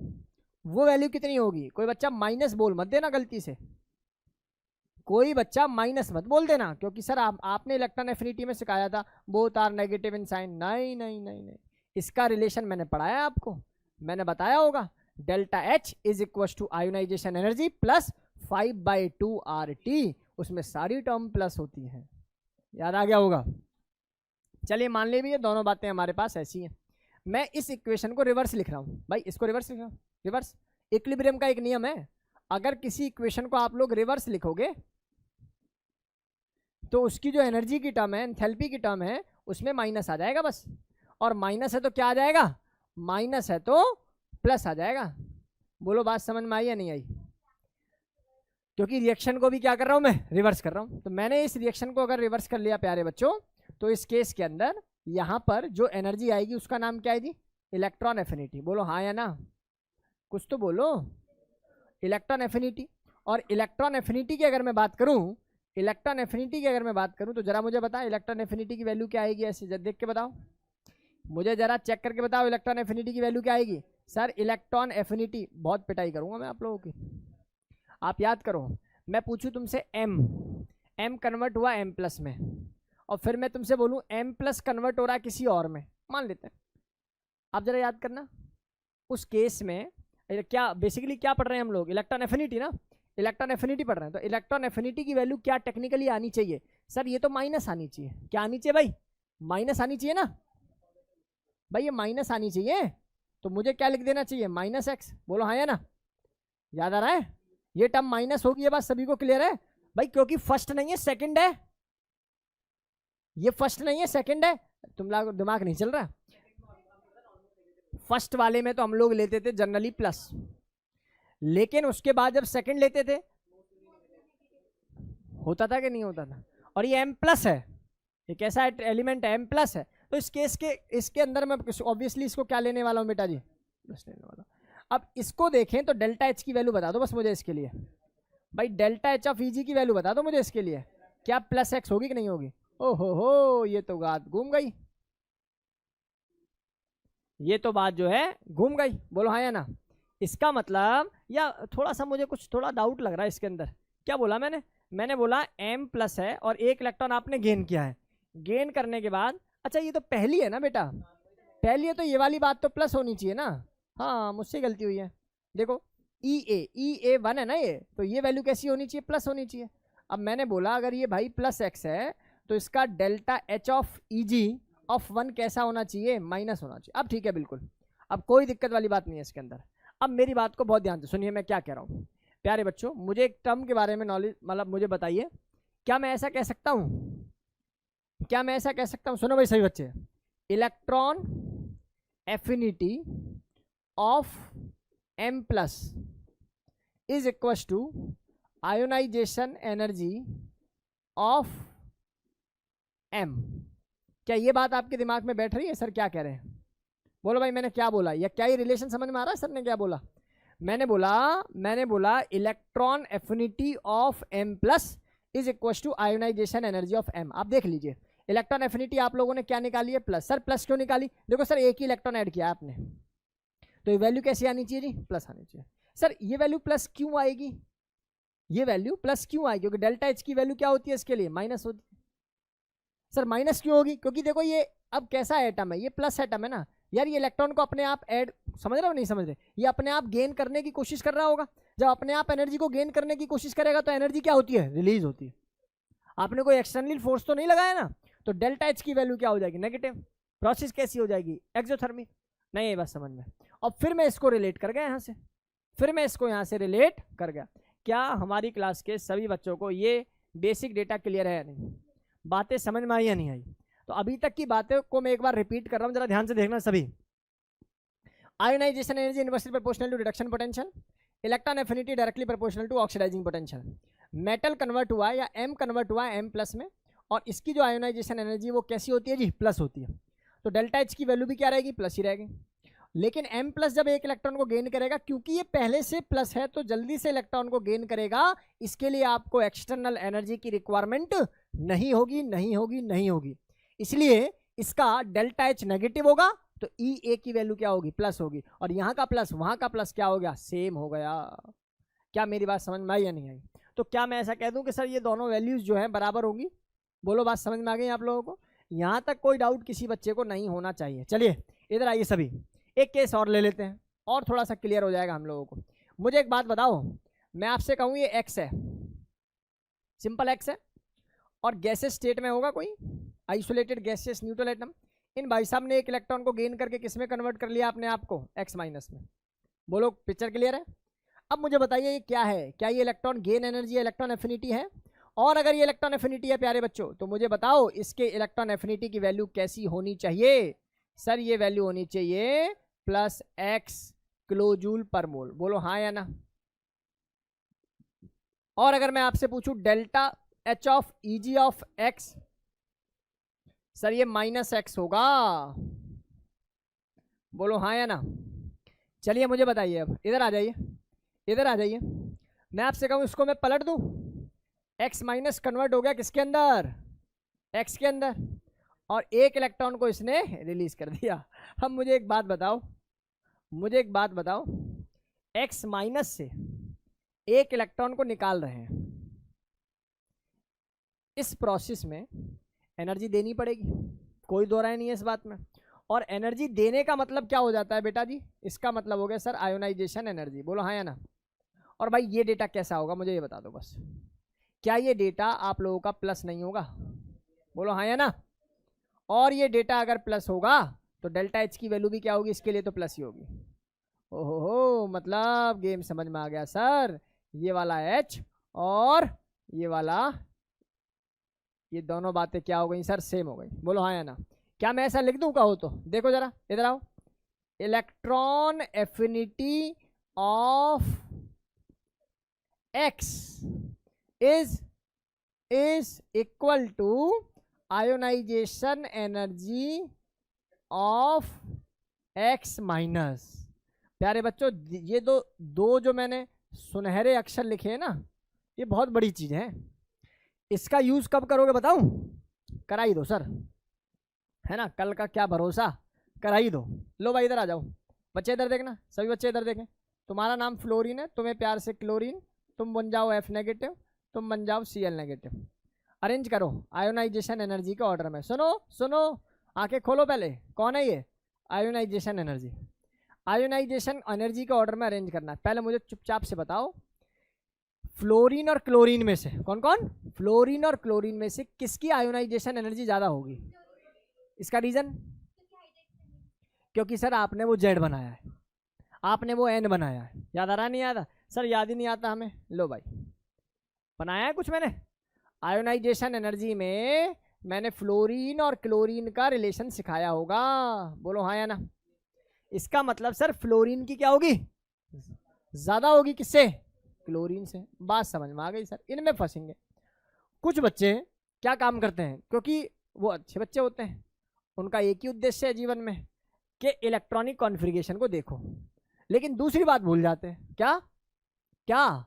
वो वैल्यू कितनी होगी? कोई बच्चा माइनस बोल मत देना गलती से, कोई बच्चा माइनस मत बोल देना, क्योंकि सर आपने इलेक्ट्रॉन एफिनिटी में सिखाया था both are negative in sign. नहीं नहीं नहीं नहीं, इसका रिलेशन मैंने पढ़ाया आपको, मैंने बताया होगा, delta H is equal to ionisation energy plus 5/2 RT, उसमें सारी टर्म प्लस होती है, याद आ गया होगा। चलिए मान ले भी ये दोनों बातें हमारे पास ऐसी हैं। मैं इस इक्वेशन को रिवर्स लिख रहा हूँ भाई, इसको रिवर्स लिख रहा हूँ। रिवर्स इक्विलिब्रियम का एक नियम है, अगर किसी इक्वेशन को आप लोग रिवर्स लिखोगे तो उसकी जो एनर्जी की टर्म है, एंथैल्पी की टर्म है, उसमें माइनस आ जाएगा बस, और माइनस है तो क्या आ जाएगा, माइनस है तो प्लस आ जाएगा। बोलो बात समझ में आई या नहीं आई? क्योंकि रिएक्शन को भी क्या कर रहा हूं मैं, रिवर्स कर रहा हूं। तो मैंने इस रिएक्शन को अगर रिवर्स कर लिया प्यारे बच्चों, तो इस केस के अंदर यहां पर जो एनर्जी आएगी उसका नाम क्या है जी, इलेक्ट्रॉन एफिनिटी। बोलो हाँ या ना, कुछ तो बोलो, इलेक्ट्रॉन एफिनिटी। और इलेक्ट्रॉन एफिनिटी की अगर मैं बात करूं, इलेक्ट्रॉन एफिनिटी की अगर मैं बात करूं तो जरा मुझे बता इलेक्ट्रॉन एफिनिटी की वैल्यू क्या आएगी, ऐसे देख के बताओ मुझे, जरा चेक करके बताओ इलेक्ट्रॉन एफिनिटी की वैल्यू क्या आएगी। सर इलेक्ट्रॉन एफिनिटी, बहुत पिटाई करूंगा मैं आप लोगों की, आप याद करो। मैं पूछूं तुमसे m कन्वर्ट हुआ m प्लस में, और फिर मैं तुमसे बोलूं m प्लस कन्वर्ट हो रहा है किसी और में, मान लेते हैं। आप जरा याद करना उस केस में क्या बेसिकली क्या पढ़ रहे हैं हम लोग, इलेक्ट्रॉन एफिनिटी ना, इलेक्ट्रॉन एफिनिटी पढ़ रहे हैं। तो इलेक्ट्रॉन एफिनिटी की वैल्यू क्या टेक्निकली आनी चाहिए सर, ये तो माइनस आनी चाहिए। क्या आनी चाहिए भाई, माइनस आनी चाहिए ना भाई, ये माइनस आनी चाहिए। तो मुझे क्या लिख देना चाहिए, -x। बोलो हाँ या ना, याद आ रहा है? ये टर्म माइनस होगी, ये बात सभी को क्लियर है भाई, क्योंकि फर्स्ट नहीं है सेकंड है, ये फर्स्ट नहीं है सेकंड है। तुम लोग दिमाग नहीं चल रहा, फर्स्ट वाले में तो हम लोग लेते थे जनरली प्लस, लेकिन उसके बाद जब सेकंड लेते थे होता था कि नहीं होता था। और ये m प्लस है, ये कैसा एलिमेंट है, m प्लस है। तो इस केस के इसके अंदर मैं ऑब्वियसली इसको क्या लेने वाला हूँ बेटा जी, प्लस लेने वाला। अब इसको देखें तो डेल्टा एच की वैल्यू बता दो बस मुझे इसके लिए भाई, डेल्टा एच ऑफ ईजी की वैल्यू बता दो मुझे इसके लिए, क्या प्लस एक्स होगी कि नहीं होगी। ओहो हो, ये तो बात घूम गई, ये तो बात जो है घूम गई। बोलो हाँ या ना। इसका मतलब, या थोड़ा सा मुझे कुछ थोड़ा डाउट लग रहा है इसके अंदर, क्या बोला मैंने बोला m प्लस है और एक इलेक्ट्रॉन आपने गेन किया है, गेन करने के बाद, अच्छा ये तो पहली है ना बेटा, पहली है तो ये वाली बात तो प्लस होनी चाहिए ना। हाँ मुझसे गलती हुई है, देखो EA1 है ना ये, तो ये वैल्यू कैसी होनी चाहिए, प्लस होनी चाहिए। अब मैंने बोला अगर ये भाई प्लस x है तो इसका delta H of EG of 1 कैसा होना चाहिए, माइनस होना चाहिए। अब ठीक है बिल्कुल, अब कोई दिक्कत वाली बात नहीं है इसके अंदर। अब मेरी बात को बहुत ध्यान से सुनिए, मैं क्या कह रहा हूँ प्यारे बच्चों, मुझे एक टर्म के बारे में नॉलेज, मतलब मुझे बताइए, क्या मैं ऐसा कह सकता हूँ, क्या मैं ऐसा कह सकता हूँ, सुनो भाई सही बच्चे, electron affinity of m plus is equal to ionisation energy of m। क्या ये बात आपके दिमाग में बैठ रही है? सर क्या कह रहे हैं, बोलो भाई मैंने क्या बोला, या क्या ये रिलेशन समझ में आ रहा है? सर ने क्या बोला, मैंने बोला electron affinity of m plus is equal to ionisation energy of m। आप देख लीजिए इलेक्ट्रॉन एफिनिटी आप लोगों ने क्या निकाली है, प्लस। सर प्लस क्यों निकाली, देखो सर एक ही इलेक्ट्रॉन ऐड किया आपने, तो ये वैल्यू कैसी आनी चाहिए जी, प्लस आनी चाहिए। सर ये वैल्यू प्लस क्यों आएगी, ये वैल्यू प्लस क्यों आएगी, क्योंकि डेल्टा एच की वैल्यू क्या होती है इसके लिए, माइनस होती है। सर माइनस क्यों होगी, क्योंकि देखो ये अब कैसा एटम है, ये प्लस एटम है ना यार, ये इलेक्ट्रॉन को अपने आप ऐड, समझ रहे हो नहीं समझ रहे, ये अपने आप गेन करने की कोशिश कर रहा होगा। जब अपने आप एनर्जी को गेन करने की कोशिश करेगा तो एनर्जी क्या होती है, रिलीज होती है। आपने कोई एक्सटर्नल फोर्स तो नहीं लगाया ना, तो डेल्टा एच की वैल्यू क्या हो जाएगी, नेगेटिव। प्रोसेस कैसी हो जाएगी, एक्सोथर्मिक। नहीं बस समझ में। और फिर मैं इसको रिलेट कर गया यहाँ से, फिर मैं इसको यहाँ से रिलेट कर गया। क्या हमारी क्लास के सभी बच्चों को ये बेसिक डेटा क्लियर है या नहीं, बातें समझ में आई या नहीं आई? तो अभी तक की बातें को मैं एक बार रिपीट कर रहा हूँ, जरा ध्यान से देखना सभी। Ionisation energy inversely proportional to reduction potential, electron affinity directly proportional to oxidising potential. Metal convert हुआ है या m कन्वर्ट हुआ है m प्लस में, और इसकी जो आयोनाइजेशन एनर्जी वो कैसी होती है जी, प्लस होती है। तो डेल्टा एच की वैल्यू भी क्या रहेगी, प्लस ही रहेगी। लेकिन m प्लस जब एक इलेक्ट्रॉन को गेन करेगा, क्योंकि ये पहले से प्लस है तो जल्दी से इलेक्ट्रॉन को गेन करेगा, इसके लिए आपको एक्सटर्नल एनर्जी की रिक्वायरमेंट नहीं होगी, नहीं होगी, नहीं होगी। इसलिए इसका डेल्टा एच नेगेटिव होगा तो EA की वैल्यू क्या होगी, प्लस होगी, और यहाँ का प्लस वहाँ का प्लस क्या हो गया, सेम हो गया। क्या मेरी बात समझ में आई या नहीं आई? तो क्या मैं ऐसा कह दूं कि सर ये दोनों वैल्यूज जो हैं बराबर होंगी? बोलो बात समझ में आ गई आप लोगों को? यहाँ तक कोई डाउट किसी बच्चे को नहीं होना चाहिए। चलिए इधर आइए सभी, एक केस और ले लेते हैं और थोड़ा सा क्लियर हो जाएगा हम लोगों को। मुझे एक बात बताओ, मैं आपसे कहूँ ये एक्स है, सिंपल एक्स है, और गैसेस स्टेट में होगा कोई आइसोलेटेड गैसेस न्यूट्रल एटम, इन भाई साहब ने एक इलेक्ट्रॉन को गेन करके किस में कन्वर्ट कर लिया अपने आप को, एक्स माइनस में। बोलो पिक्चर क्लियर है? अब मुझे बताइए ये क्या है, क्या ये electron gain energy electron affinity है? और अगर ये इलेक्ट्रॉन एफिनिटी है प्यारे बच्चों, तो मुझे बताओ इसके इलेक्ट्रॉन एफिनिटी की वैल्यू कैसी होनी चाहिए? सर ये वैल्यू होनी चाहिए +x किलोजूल पर मोल। बोलो हाँ या ना। और अगर मैं आपसे पूछूं delta H of Eg of x, sir ये -x होगा। बोलो हाँ या ना। चलिए मुझे बताइए, अब इधर आ जाइए, इधर आ जाइए, मैं आपसे कहूं इसको मैं पलट दूं, x माइनस कन्वर्ट हो गया किसके अंदर, x के अंदर, और एक इलेक्ट्रॉन को इसने रिलीज कर दिया। अब मुझे एक बात बताओ, मुझे एक बात बताओ, x माइनस से एक इलेक्ट्रॉन को निकाल रहे हैं, इस प्रोसेस में एनर्जी देनी पड़ेगी, कोई दो राय नहीं है इस बात में। और एनर्जी देने का मतलब क्या हो जाता है बेटा जी, इसका मतलब हो गया सर आयोनाइजेशन एनर्जी। बोलो हाँ या ना। और भाई ये डेटा कैसा होगा मुझे ये बता दो बस, क्या ये डेटा आप लोगों का प्लस नहीं होगा? बोलो हाँ या ना। और ये डेटा अगर प्लस होगा तो डेल्टा एच की वैल्यू भी क्या होगी, इसके लिए तो प्लस ही होगी। ओहो, मतलब गेम समझ में आ गया सर। ये वाला एच और ये वाला, ये दोनों बातें क्या हो गई सर, सेम हो गई। बोलो हाँ या ना। क्या मैं ऐसा लिख दूं कहो तो? देखो जरा इधर आओ, electron affinity of x is equal to ionisation energy of x minus. प्यारे बच्चों ये दो जो मैंने सुनहरे अक्षर लिखे हैं ना, ये बहुत बड़ी चीज है। इसका यूज कब करोगे बताऊं? करा ही दो सर, है ना, कल का क्या भरोसा, करा ही दो। लो भाई इधर आ जाओ, बच्चे इधर देखना, सभी बच्चे इधर देखें। तुम्हारा नाम फ्लोरीन है, तुम्हें प्यार से क्लोरीन, तुम बन जाओ F नेगेटिव, तुम बन जाओ Cl नेगेटिव। अरेंज करो आयोनाइजेशन एनर्जी के ऑर्डर में। सुनो सुनो, आंखें खोलो पहले, कौन है ये? Ionisation energy. आयोनाइजेशन एनर्जी के ऑर्डर में अरेंज करना है। पहले मुझे चुपचाप से बताओ, फ्लोरीन और क्लोरीन में से कौन कौन, फ्लोरीन और क्लोरीन में से किसकी आयोनाइजेशन एनर्जी ज्यादा होगी? इसका रीजन, क्योंकि सर आपने वो Z बनाया है, आपने वो N बनाया है। याद आ रहा नहीं? याद सर, याद ही नहीं आता हमें। लो भाई, बनाया है कुछ मैंने। आयोनाइजेशन एनर्जी में मैंने फ्लोरीन और क्लोरीन का रिलेशन सिखाया होगा। बोलो हाँ या ना। इसका मतलब सर फ्लोरीन की क्या होगी, ज्यादा होगी किससे, क्लोरीन से। बात समझ में आ गई सर, इनमें फंसेंगे। कुछ बच्चे क्या काम करते हैं, क्योंकि वो अच्छे बच्चे होते हैं, उनका एक ही उद्देश्य है जीवन में कि इलेक्ट्रॉनिक कॉन्फ़िगरेशन को देखो, लेकिन दूसरी बात भूल जाते हैं। क्या क्या?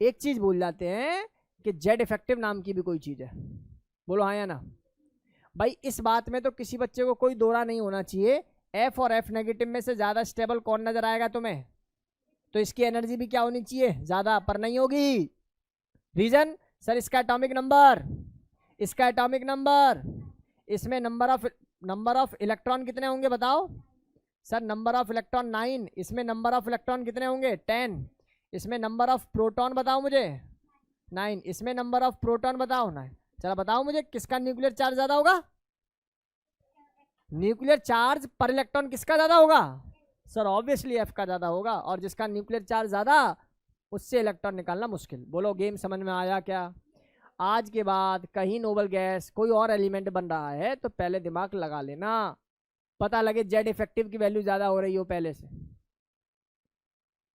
एक चीज भूल जाते हैं कि जेड इफेक्टिव नाम की भी कोई चीज है। बोलो हाँ या ना। भाई इस बात में तो किसी बच्चे को कोई दौरा नहीं होना चाहिए, एफ और एफ नेगेटिव में से ज्यादा स्टेबल कौन नजर आएगा तुम्हें, तो इसकी एनर्जी भी क्या होनी चाहिए, ज्यादा, पर नहीं होगी। रीजन सर, इसका एटॉमिक नंबर, इसका एटॉमिक नंबर, इसमें नंबर ऑफ इलेक्ट्रॉन कितने होंगे बताओ सर? नंबर ऑफ इलेक्ट्रॉन 9, इसमें नंबर ऑफ इलेक्ट्रॉन कितने होंगे 10, इसमें नंबर ऑफ प्रोटॉन बताओ मुझे 9, इसमें नंबर ऑफ प्रोटॉन बताओ 9। चलो बताओ मुझे किसका न्यूक्लियर चार्ज ज्यादा होगा? न्यूक्लियर चार्ज पर इलेक्ट्रॉन किसका ज्यादा होगा सर? ऑब्वियसली एफ का ज्यादा होगा, और जिसका न्यूक्लियर चार्ज ज्यादा उससे इलेक्ट्रॉन निकालना मुश्किल। बोलो गेम समझ में आया क्या? आज के बाद कहीं नोबल गैस कोई और एलिमेंट बन रहा है तो पहले दिमाग लगा लेना, पता लगे जेड इफेक्टिव की वैल्यू ज्यादा हो रही हो पहले से।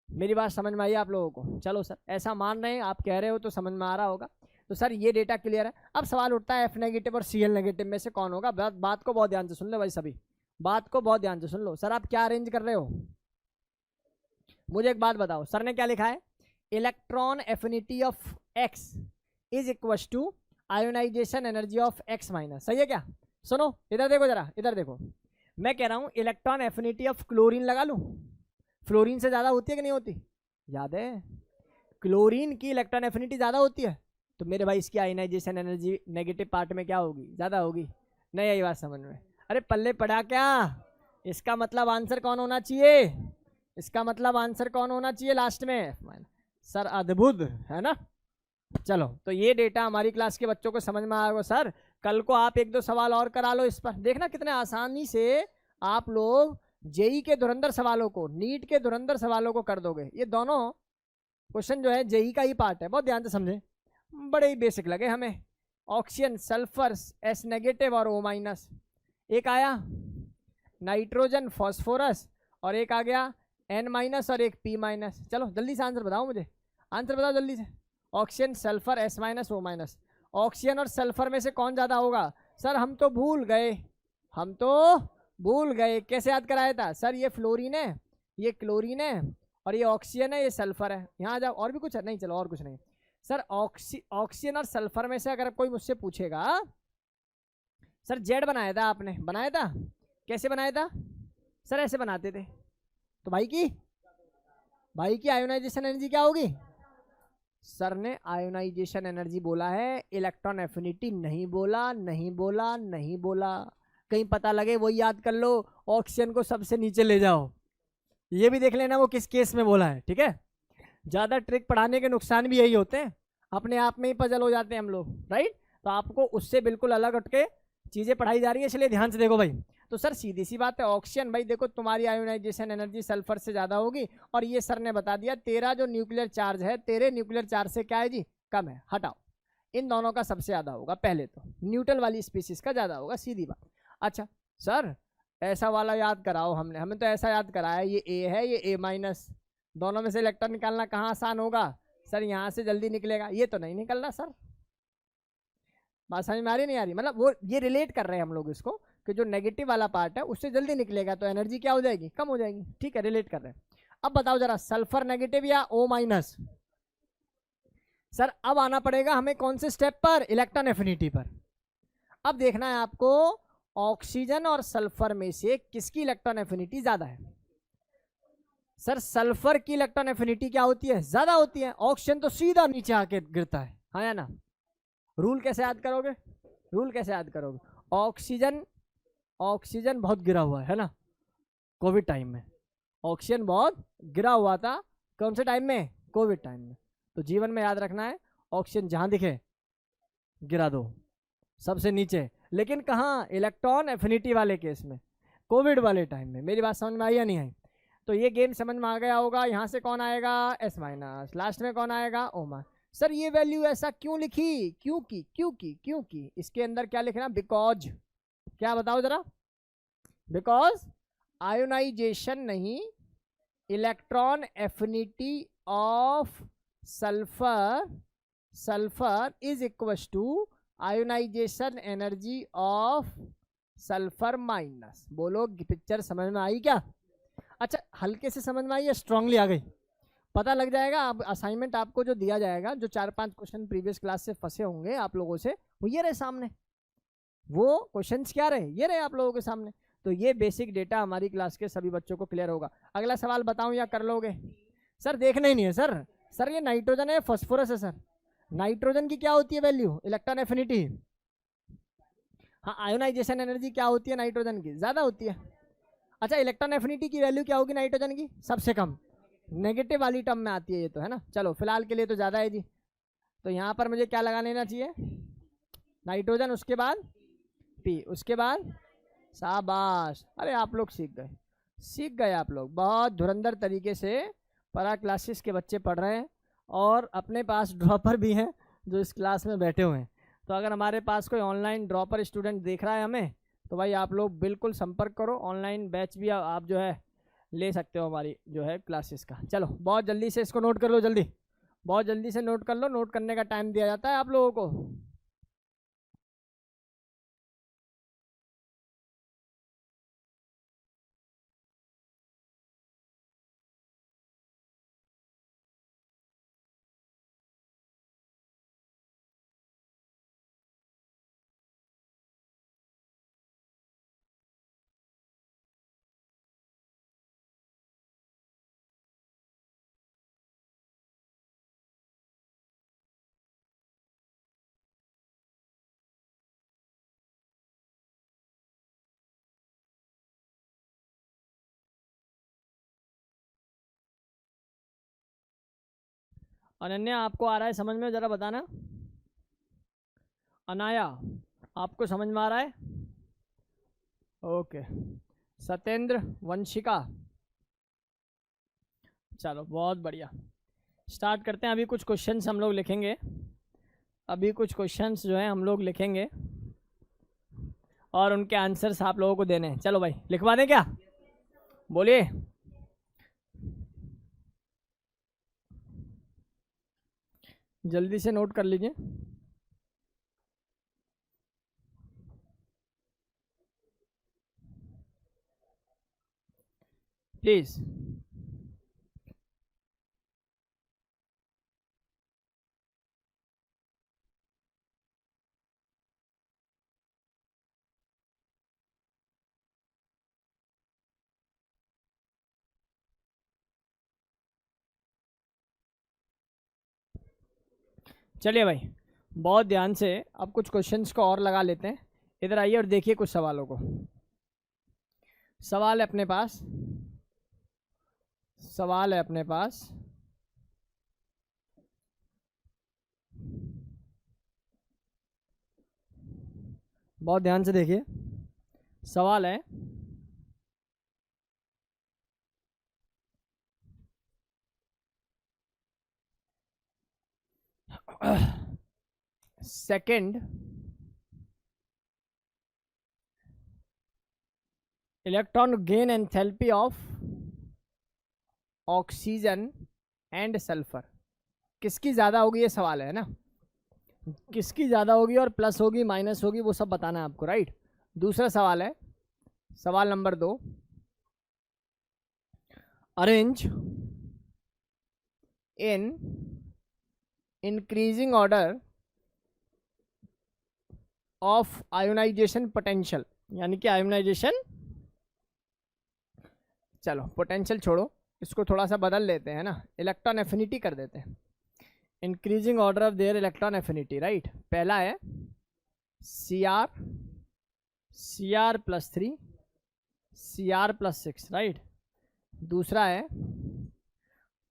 मेरी बात समझ में आई आप लोगों को? चलो सर, ऐसा मान रहे हैं, आप कह रहे हो तो समझ में आ रहा होगा। तो सर ये डेटा क्लियर है। अब सवाल उठता है एफ नेगेटिव और Cl नेगेटिव में से कौन होगा। बात को बहुत ध्यान से सुन लो भाई सभी, बात को बहुत ध्यान से सुन लो। सर आप क्या अरेंज कर रहे हो? मुझे एक बात बताओ, सर ने क्या लिखा है? Electron affinity of x is equal to ionisation energy of x minus. सही है क्या? सुनो इधर देखो जरा, इधर देखो, मैं कह रहा हूं इलेक्ट्रॉन एफिनिटी ऑफ क्लोरीन लगा लूं, फ्लोरीन से ज्यादा होती है कि नहीं होती? याद है क्लोरीन की इलेक्ट्रॉन एफिनिटी ज्यादा होती है, तो मेरे भाई इसकी आयोनाइजेशन एनर्जी नेगेटिव पार्ट में क्या होगी, ज्यादा होगी। नहीं आई बात समझ में? अरे पल्ले पड़ा क्या, इसका मतलब आंसर कौन होना चाहिए, इसका मतलब आंसर कौन होना चाहिए लास्ट में, सर अद्भुत, है ना। चलो तो ये डेटा हमारी क्लास के बच्चों को समझ में आएगा सर। कल को आप एक दो सवाल और करा लो इस पर, देखना कितने आसानी से आप लोग जेई के धुरंधर सवालों को, नीट के धुरंधर सवालों को कर दोगे। ये दोनों क्वेश्चन जो है जेई का ही पार्ट है, बहुत ध्यान से समझे, बड़े ही बेसिक लगे हमें। ऑक्सीजन, सल्फर, एस नेगेटिव और ओ माइनस, एक आया नाइट्रोजन, फॉस्फोरस, और एक आ गया एन माइनस और एक पी माइनस। चलो जल्दी से आंसर बताओ मुझे, आंसर बताओ जल्दी से। Oxygen, sulphur, S minus, O minus, oxygen और सल्फर में से कौन ज़्यादा होगा? सर हम तो भूल गए, हम तो भूल गए, कैसे याद कराया था सर? ये फ्लोरीन है, ये क्लोरीन है, और ये ऑक्सीजन है, ये सल्फर है। यहाँ जाओ, और भी कुछ है? नहीं, चलो और कुछ नहीं सर। ऑक्सीजन और सल्फर में से अगर कोई मुझसे पूछेगा सर जेड बनाया था आपने, बनाया था, कैसे बनाया था सर? ऐसे बनाते थे। तो भाई की आयोनाइजेशन एनर्जी क्या होगी? सर ने आयोनाइजेशन एनर्जी बोला है, इलेक्ट्रॉन एफिनिटी नहीं बोला, नहीं बोला, नहीं बोला। कहीं पता लगे वही याद कर लो, ऑक्सीजन को सबसे नीचे ले जाओ, ये भी देख लेना वो किस केस में बोला है, ठीक है। ज्यादा ट्रिक पढ़ाने के नुकसान भी यही होते हैं, अपने आप में ही पजल हो जाते हैं हम लोग, राइट। तो आपको उससे बिल्कुल अलग हट के चीजें पढ़ाई जा रही है, इसलिए ध्यान से देखो भाई। तो सर सीधी सी बात है, ऑक्सीजन भाई देखो तुम्हारी आयोनाइजेशन एनर्जी सल्फर से ज्यादा होगी, और ये सर ने बता दिया तेरा जो न्यूक्लियर चार्ज है तेरे न्यूक्लियर चार्ज से क्या है जी, कम है, हटाओ। इन दोनों का सबसे ज्यादा होगा, पहले तो न्यूट्रल वाली स्पीसीज का ज्यादा होगा, सीधी बात। अच्छा सर ऐसा वाला याद कराओ, हमने हमें तो ऐसा याद कराया, ये ए है, ये ए माइनस, दोनों में से इलेक्ट्रॉन निकालना कहाँ आसान होगा सर? यहाँ से जल्दी निकलेगा, ये तो नहीं निकल रहा सर। बात समझ में आ रही नहीं आ रही? मतलब वो ये रिलेट कर रहे हैं हम लोग इसको, कि जो नेगेटिव वाला पार्ट है उससे जल्दी निकलेगा तो एनर्जी क्या हो जाएगी, कम हो जाएगी, ठीक है, रिलेट कर रहे हैं। अब बताओ जरा, सल्फर नेगेटिव या ओ माइनस? सर अब आना पड़ेगा हमें कौन से स्टेप पर? इलेक्ट्रॉन एफिनिटी पर। अब देखना है आपको ऑक्सीजन और सल्फर में से किसकी इलेक्ट्रॉन एफिनिटी ज्यादा है। सर सल्फर की इलेक्ट्रॉन एफिनिटी क्या होती है, ज्यादा होती है। ऑक्सीजन तो सीधा नीचे आके गिरता है, हाँ या ना? रूल कैसे याद करोगे, रूल कैसे याद करोगे? ऑक्सीजन, ऑक्सीजन बहुत गिरा हुआ है ना, कोविड टाइम में ऑक्सीजन बहुत गिरा हुआ था। कौन से टाइम में? कोविड टाइम में। तो जीवन में याद रखना है, ऑक्सीजन जहां दिखे गिरा दो, सबसे नीचे। लेकिन कहाँ? इलेक्ट्रॉन एफिनिटी वाले केस में, कोविड वाले टाइम में। मेरी बात समझ में आई या नहीं आई? तो ये गेम समझ में आ गया होगा। यहाँ से कौन आएगा? एस माइनस, लास्ट में कौन आएगा? O minus. सर ये वैल्यू ऐसा क्यों लिखी, क्योंकि इसके अंदर क्या लिखना? बिकॉज, क्या बताओ जरा? बिकॉज आयोनाइजेशन नहीं, electron affinity of sulphur, sulphur is equal to ionisation energy of sulphur minus. बोलो पिक्चर समझ में आई क्या? अच्छा हल्के से समझ में आई या स्ट्रांगली आ गई? पता लग जाएगा। अब असाइनमेंट आपको जो दिया जाएगा, जो 4-5 क्वेश्चन प्रीवियस क्लास से फंसे होंगे आप लोगों से, वो ये रहे सामने, वो क्वेश्चंस क्या रहे, ये रहे आप लोगों के सामने। तो ये बेसिक डेटा हमारी क्लास के सभी बच्चों को क्लियर होगा। अगला सवाल बताऊं या कर लोगे? सर देखना ही नहीं है सर। सर ये नाइट्रोजन है, फॉस्फोरस है सर। नाइट्रोजन की क्या होती है वैल्यू? Electron affinity. हाँ आयोनाइजेशन एनर्जी क्या होती है नाइट्रोजन की? ज्यादा होती है। अच्छा इलेक्ट्रॉन एफिनिटी की वैल्यू क्या होगी नाइट्रोजन की? सबसे कम, नेगेटिव वाली टर्म में आती है ये तो, है ना। चलो फिलहाल के लिए तो ज़्यादा है जी। तो यहाँ पर मुझे क्या लगा लेना चाहिए? नाइट्रोजन, उसके बाद पी, उसके बाद शाबाश। अरे आप लोग सीख गए, सीख गए आप लोग, बहुत धुरंधर तरीके से पैरा क्लासेस के बच्चे पढ़ रहे हैं, और अपने पास ड्रॉपर भी हैं जो इस क्लास में बैठे हुए हैं। तो अगर हमारे पास कोई ऑनलाइन ड्रॉपर स्टूडेंट देख रहा है हमें, तो भाई आप लोग बिल्कुल संपर्क करो, ऑनलाइन बैच भी आप जो है ले सकते हो हमारी जो है क्लासेस का। चलो बहुत जल्दी से इसको नोट कर लो, जल्दी, बहुत जल्दी से नोट कर लो, नोट करने का टाइम दिया जाता है आप लोगों को। अनन्या आपको आ रहा है समझ में, ज़रा बताना। अनाया आपको समझ में आ रहा है? ओके। सत्येंद्र, वंशिका, चलो बहुत बढ़िया। स्टार्ट करते हैं। अभी कुछ क्वेश्चंस हम लोग लिखेंगे, अभी कुछ क्वेश्चंस जो हैं हम लोग लिखेंगे और उनके आंसर्स आप लोगों को देने हैं। चलो भाई लिखवा दें क्या? बोलिए। जल्दी से नोट कर लीजिए। प्लीज़। चलिए भाई बहुत ध्यान से अब कुछ क्वेश्चंस को और लगा लेते हैं। इधर आइए और देखिए कुछ सवालों को। सवाल है अपने पास, सवाल है अपने पास। बहुत ध्यान से देखिए। सवाल है second electron gain enthalpy of oxygen and sulphur किसकी ज़्यादा होगी, ये सवाल है ना। किसकी ज़्यादा होगी और प्लस होगी माइनस होगी वो सब बताना है आपको, राइट। दूसरा सवाल है, सवाल number 2, arrange in increasing order of ionization potential, यानी कि आयोनाइजेशन, चलो पोटेंशियल छोड़ो, इसको थोड़ा सा बदल लेते हैं ना, इलेक्ट्रॉन एफिनिटी कर देते हैं। Increasing order of their electron affinity, right. पहला है Cr, Cr+3, Cr+6, राइट। दूसरा है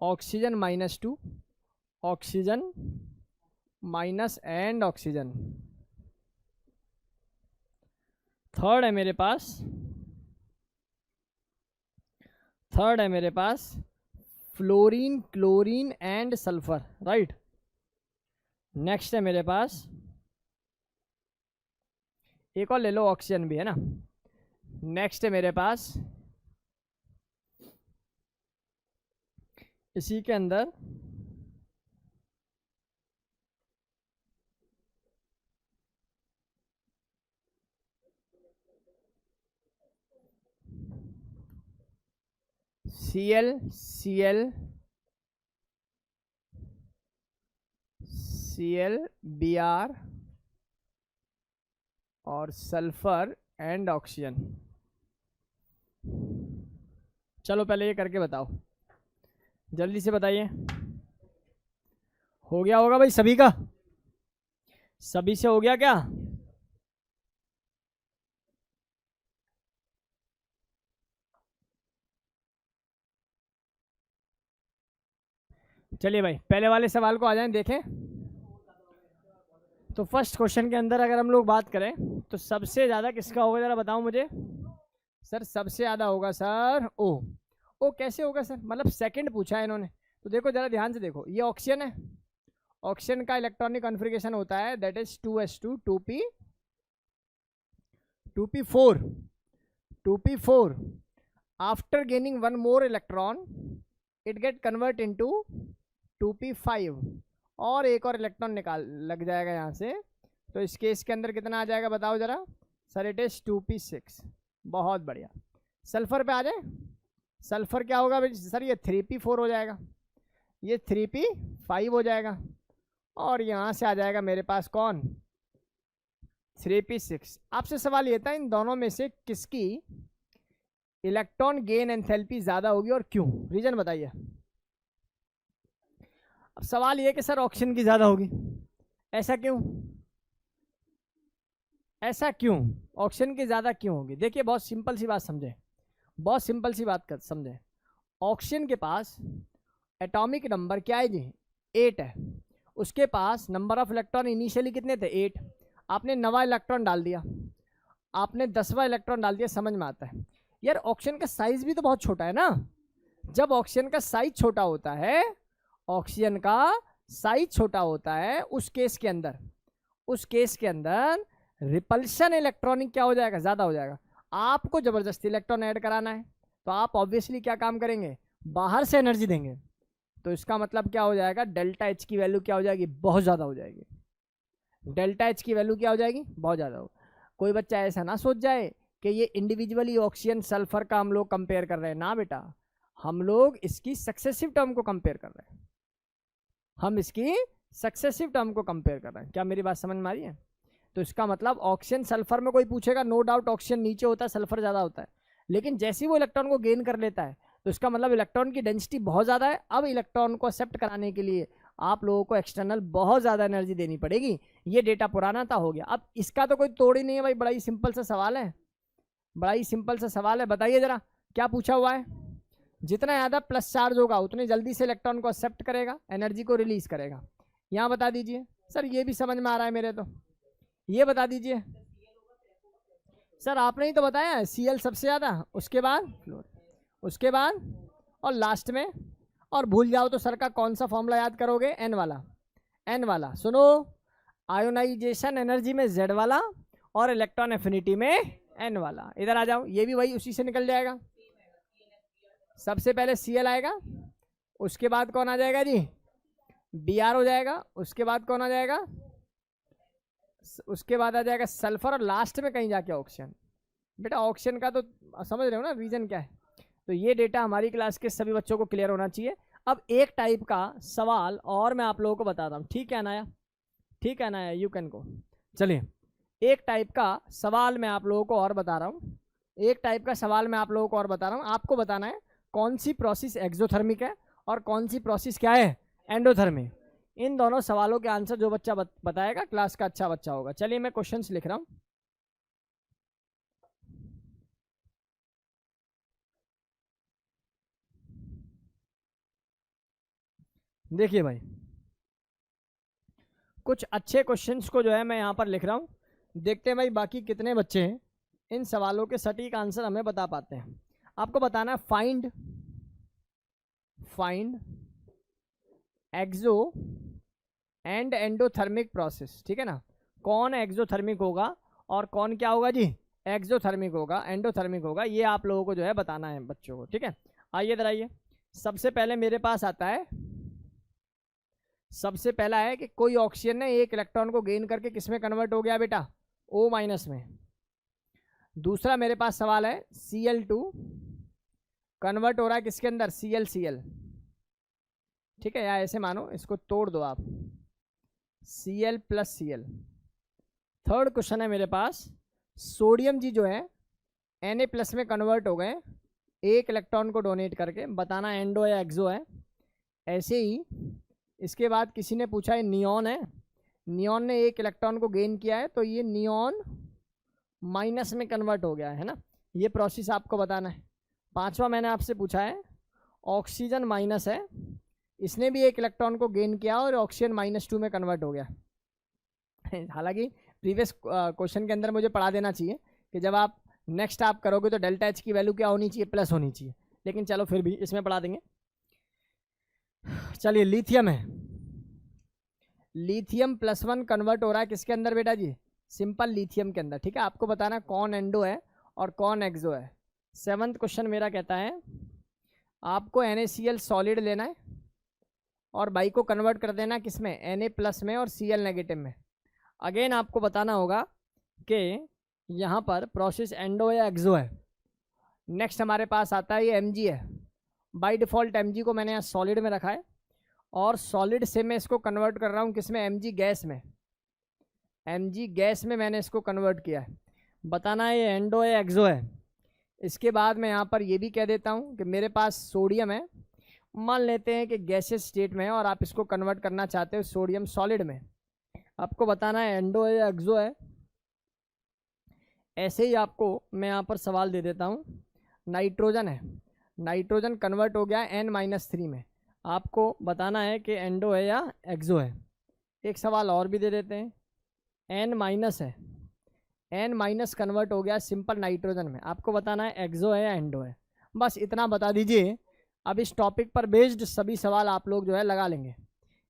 oxygen -2, oxygen minus and oxygen. Third है मेरे पास fluorine, chlorine and sulphur, right. Next है मेरे पास, एक और ले लो, ऑक्सीजन भी है ना। नेक्स्ट है मेरे पास इसी के अंदर Cl, Br और सल्फर एंड ऑक्सीजन। चलो पहले ये करके बताओ, जल्दी से बताइए। हो गया होगा भाई सभी का? सभी से हो गया क्या? चलिए भाई पहले वाले सवाल को आ जाएं देखें। तो फर्स्ट क्वेश्चन के अंदर अगर हम लोग बात करें तो सबसे ज़्यादा किसका होगा, ज़रा बताओ मुझे। सर सबसे ज़्यादा होगा सर ओ कैसे होगा सर, मतलब सेकंड पूछा है इन्होंने। तो देखो ज़रा ध्यान से देखो, ये ऑक्सीजन है, ऑक्सीजन का इलेक्ट्रॉनिक कॉन्फ़िगरेशन होता है that is 2s2 2p4 after gaining one more electron it get convert into 2p5 और एक और इलेक्ट्रॉन निकाल लग जाएगा यहाँ से। तो इस केस के अंदर कितना आ जाएगा बताओ जरा। Sir it is 2p6। बहुत बढ़िया। सल्फर पे आ जाए, सल्फर क्या होगा सर, ये 3p4 हो जाएगा, ये 3p5 हो जाएगा और यहाँ से आ जाएगा मेरे पास कौन, 3p6। आपसे सवाल ये था इन दोनों में से किसकी इलेक्ट्रॉन गेन एंथैल्पी ज़्यादा होगी और क्यों, रीजन बताइए। अब सवाल ये कि सर ऑक्सीजन की ज़्यादा होगी, ऐसा क्यों, ऐसा क्यों, ऑक्सीजन की ज़्यादा क्यों होगी। देखिए बहुत सिंपल सी बात समझे, बहुत सिंपल सी बात कर समझे। ऑक्सीजन के पास एटॉमिक नंबर क्या है जी, 8 है, उसके पास नंबर ऑफ इलेक्ट्रॉन इनिशियली कितने थे 8, आपने 9वां इलेक्ट्रॉन डाल दिया, आपने 10वां इलेक्ट्रॉन डाल दिया, समझ में आता है यार। ऑक्सीजन का साइज भी तो बहुत छोटा है ना, जब ऑक्सीजन का साइज छोटा होता है, ऑक्सीजन का साइज छोटा होता है, उस केस के अंदर रिपल्शन इलेक्ट्रॉनिक क्या हो जाएगा, ज्यादा हो जाएगा। आपको जबरदस्ती इलेक्ट्रॉन ऐड कराना है तो आप ऑब्वियसली क्या काम करेंगे, बाहर से एनर्जी देंगे, तो इसका मतलब क्या हो जाएगा, डेल्टा एच की वैल्यू क्या हो जाएगी, बहुत ज्यादा हो जाएगी। डेल्टा एच की वैल्यू क्या हो जाएगी, बहुत ज्यादा हो। कोई बच्चा ऐसा ना सोच जाए कि ये इंडिविजुअली ऑक्सीजन सल्फर का हम लोग कंपेयर कर रहे हैं, ना बेटा, हम लोग इसकी सक्सेसिव टर्म को कंपेयर कर रहे हैं, हम इसकी सक्सेसिव टर्म को कंपेयर कर रहे हैं। क्या मेरी बात समझ में आ रही है? तो इसका मतलब ऑक्सीजन सल्फर में कोई पूछेगा, नो डाउट ऑक्सीजन नीचे होता है, सल्फर ज़्यादा होता है, लेकिन जैसे ही वो इलेक्ट्रॉन को गेन कर लेता है तो इसका मतलब इलेक्ट्रॉन की डेंसिटी बहुत ज़्यादा है। अब इलेक्ट्रॉन को एक्सेप्ट कराने के लिए आप लोगों को एक्सटर्नल बहुत ज़्यादा एनर्जी देनी पड़ेगी। ये डेटा पुराना था, हो गया। अब इसका तो कोई तोड़ ही नहीं है भाई, बड़ा ही सिंपल सा सवाल है, बड़ा ही सिंपल सा सवाल है। बताइए जरा क्या पूछा हुआ है, जितना ज़्यादा प्लस चार्ज होगा उतनी जल्दी से इलेक्ट्रॉन को एक्सेप्ट करेगा, एनर्जी को रिलीज करेगा। यहाँ बता दीजिए सर, ये भी समझ में आ रहा है मेरे, तो ये बता दीजिए सर, आपने ही तो बताया Cl सबसे ज़्यादा, उसके बाद फ्लोर, उसके बाद और लास्ट में। और भूल जाओ तो सर का कौन सा फॉर्मूला याद करोगे, n वाला, n वाला। सुनो, आयोनाइजेशन एनर्जी में Z वाला और इलेक्ट्रॉन एफिनिटी में n वाला। इधर आ जाओ, ये भी वही उसी से निकल जाएगा। सबसे पहले Cl आएगा, उसके बाद कौन आ जाएगा जी, Br हो जाएगा, उसके बाद कौन आ जाएगा, उसके बाद आ जाएगा सल्फर, और लास्ट में कहीं जाके ऑक्सीजन। बेटा ऑक्सीजन का तो समझ रहे हो ना रीजन क्या है। तो ये डेटा हमारी क्लास के सभी बच्चों को क्लियर होना चाहिए। अब एक टाइप का सवाल और मैं आप लोगों को बताता हूँ, ठीक है अनाया, ठीक है अनाया, यू कैन गो। चलिए एक टाइप का सवाल मैं आप लोगों को और बता रहा हूँ, एक टाइप का सवाल मैं आप लोगों को और बता रहा हूँ। आपको बताना है कौन सी प्रोसेस एक्सोथर्मिक है और कौन सी प्रोसेस क्या है, एंडोथर्मिक। इन दोनों सवालों के आंसर जो बच्चा बताएगा क्लास का अच्छा बच्चा होगा। चलिए मैं क्वेश्चंस लिख रहा हूँ। देखिए भाई, कुछ अच्छे क्वेश्चंस को जो है मैं यहाँ पर लिख रहा हूँ, देखते हैं भाई बाकी कितने बच्चे हैं इन सवालों के सटीक आंसर हमें बता पाते हैं। आपको बताना है find exo and endothermic process, ठीक है ना। कौन एक्सोथर्मिक होगा और कौन क्या होगा जी, एक्सोथर्मिक होगा, एंडोथर्मिक होगा, ये आप लोगों को जो है बताना है बच्चों को, ठीक है। आइए इधर आइए। सबसे पहले मेरे पास आता है, सबसे पहला है कि कोई ऑक्सीजन ने एक इलेक्ट्रॉन को गेन करके किस में कन्वर्ट हो गया बेटा, O- में। दूसरा मेरे पास सवाल है Cl2 कन्वर्ट हो रहा है किसके अंदर, Cl, ठीक है, या ऐसे मानो इसको तोड़ दो आप, Cl + Cl। थर्ड क्वेश्चन है मेरे पास, सोडियम जी जो है Na+ में कन्वर्ट हो गए एक इलेक्ट्रॉन को डोनेट करके, बताना एंडो या एक्सो है। ऐसे ही इसके बाद किसी ने पूछा है नियॉन है, नियॉन ने एक इलेक्ट्रॉन को गेन किया है तो ये नियॉन माइनस में कन्वर्ट हो गया है ना, ये प्रोसेस आपको बताना है। पांचवा मैंने आपसे पूछा है ऑक्सीजन माइनस है, इसने भी एक इलेक्ट्रॉन को गेन किया और ऑक्सीजन -2 में कन्वर्ट हो गया। हालांकि प्रीवियस क्वेश्चन के अंदर मुझे पढ़ा देना चाहिए कि जब आप नेक्स्ट आप करोगे तो डेल्टा एच की वैल्यू क्या होनी चाहिए, प्लस होनी चाहिए, लेकिन चलो फिर भी इसमें पढ़ा देंगे। चलिए लिथियम है, लिथियम +1 कन्वर्ट हो रहा है किसके अंदर बेटा जी, सिंपल लिथियम के अंदर, ठीक है। आपको बताना कौन एंडो है और कौन एक्सो है। 7th क्वेश्चन मेरा कहता है आपको NaCl सॉलिड लेना है और बाई को कन्वर्ट कर देना किसमें, Na+ में और Cl- में। अगेन आपको बताना होगा कि यहाँ पर प्रोसेस एंडो या एक्सो है। नेक्स्ट हमारे पास आता है ये Mg है, बाई डिफ़ॉल्ट Mg को मैंने यहाँ सॉलिड में रखा है और सॉलिड से मैं इसको कन्वर्ट कर रहा हूँ किसमें, Mg गैस में, Mg गैस में मैंने इसको कन्वर्ट किया है। बताना है ये एंडो या एक्सो है। इसके बाद मैं यहाँ पर ये भी कह देता हूँ कि मेरे पास सोडियम है, मान लेते हैं कि गैसेस स्टेट में है और आप इसको कन्वर्ट करना चाहते हो सोडियम सॉलिड में। आपको बताना है एंडो या एक्सो है। ऐसे ही आपको मैं यहाँ पर सवाल दे देता हूँ, नाइट्रोजन है, नाइट्रोजन कन्वर्ट हो गया N-3 में। आपको बताना है कि एंडो है या एक्सो है। एक सवाल और भी दे देते हैं, एन माइनस है, एन माइनस कन्वर्ट हो गया सिंपल नाइट्रोजन में, आपको बताना है एक्सो है या एंडो है। बस इतना बता दीजिए। अब इस टॉपिक पर बेस्ड सभी सवाल आप लोग जो है लगा लेंगे,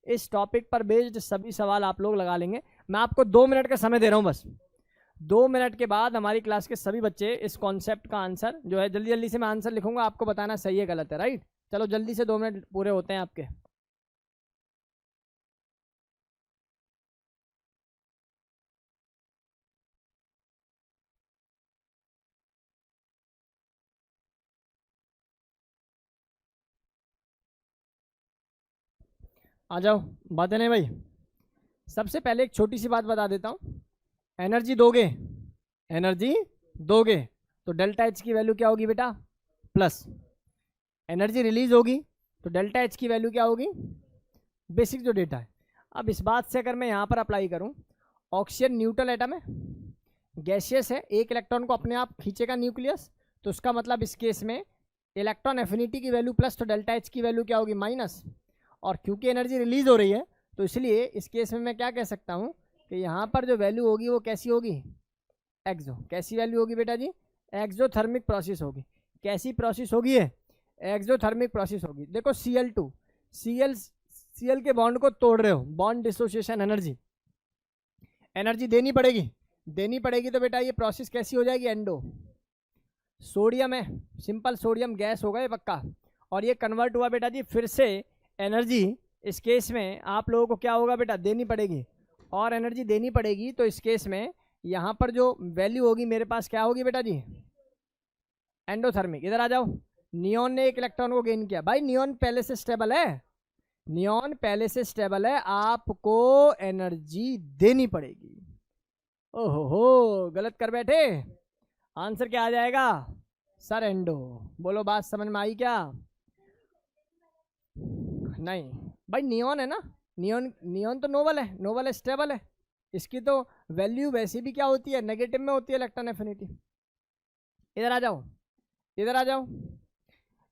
इस टॉपिक पर बेस्ड सभी सवाल आप लोग लगा लेंगे। मैं आपको 2 मिनट का समय दे रहा हूँ, बस 2 मिनट के बाद हमारी क्लास के सभी बच्चे इस कॉन्सेप्ट का आंसर जो है जल्दी जल्दी से मैं आंसर लिखूंगा, आपको बताना सही है गलत है, राइट। चलो जल्दी से 2 मिनट पूरे होते हैं आपके। आ जाओ, बातें नहीं भाई। सबसे पहले एक छोटी सी बात बता देता हूँ, एनर्जी दोगे, एनर्जी दोगे तो डेल्टा एच की वैल्यू क्या होगी बेटा, प्लस। एनर्जी रिलीज होगी तो डेल्टा एच की वैल्यू क्या होगी, बेसिक जो डेटा है। अब इस बात से अगर मैं यहाँ पर अप्लाई करूँ, ऑक्सीजन न्यूट्रल एटम है, गैसियस है, एक इलेक्ट्रॉन को अपने आप खींचेगा न्यूक्लियस, तो उसका मतलब इस केस में इलेक्ट्रॉन एफिनिटी की वैल्यू प्लस, तो डेल्टा एच की वैल्यू क्या होगी, माइनस। और क्योंकि एनर्जी रिलीज हो रही है तो इसलिए इस केस में मैं क्या कह सकता हूँ कि यहाँ पर जो वैल्यू होगी वो कैसी होगी, एक्सो। कैसी वैल्यू होगी बेटा जी, एक्सोथर्मिक प्रोसेस होगी। कैसी प्रोसेस होगी है, एक्सोथर्मिक प्रोसेस होगी। देखो Cl2, Cl के बॉन्ड को तोड़ रहे हो, बॉन्ड डिसोसिएशन एनर्जी, एनर्जी देनी पड़ेगी, देनी पड़ेगी तो बेटा ये प्रोसेस कैसी हो जाएगी, एंडो। सोडियम है, सिंपल सोडियम गैस होगा ये पक्का, और ये कन्वर्ट हुआ बेटा जी फिर से एनर्जी। इस केस में आप लोगों को क्या होगा बेटा, देनी पड़ेगी, और एनर्जी देनी पड़ेगी तो इस केस में यहाँ पर जो वैल्यू होगी मेरे पास क्या होगी बेटा जी, एंडोथर्मिक। इधर आ जाओ, नियॉन ने एक इलेक्ट्रॉन को गेन किया, भाई नियॉन पहले से स्टेबल है, नियॉन पहले से स्टेबल है, आपको एनर्जी देनी पड़ेगी। ओहो हो, गलत कर बैठे, आंसर क्या आ जाएगा सर, एंडो। बोलो बात समझ में आई क्या, नहीं भाई नियॉन है ना, नियॉन, नियॉन तो नोबल है, नोबल है, स्टेबल है, इसकी तो वैल्यू वैसे भी क्या होती है, नेगेटिव में होती है इलेक्ट्रॉन एफिनिटी। इधर आ जाओ, इधर आ जाओ,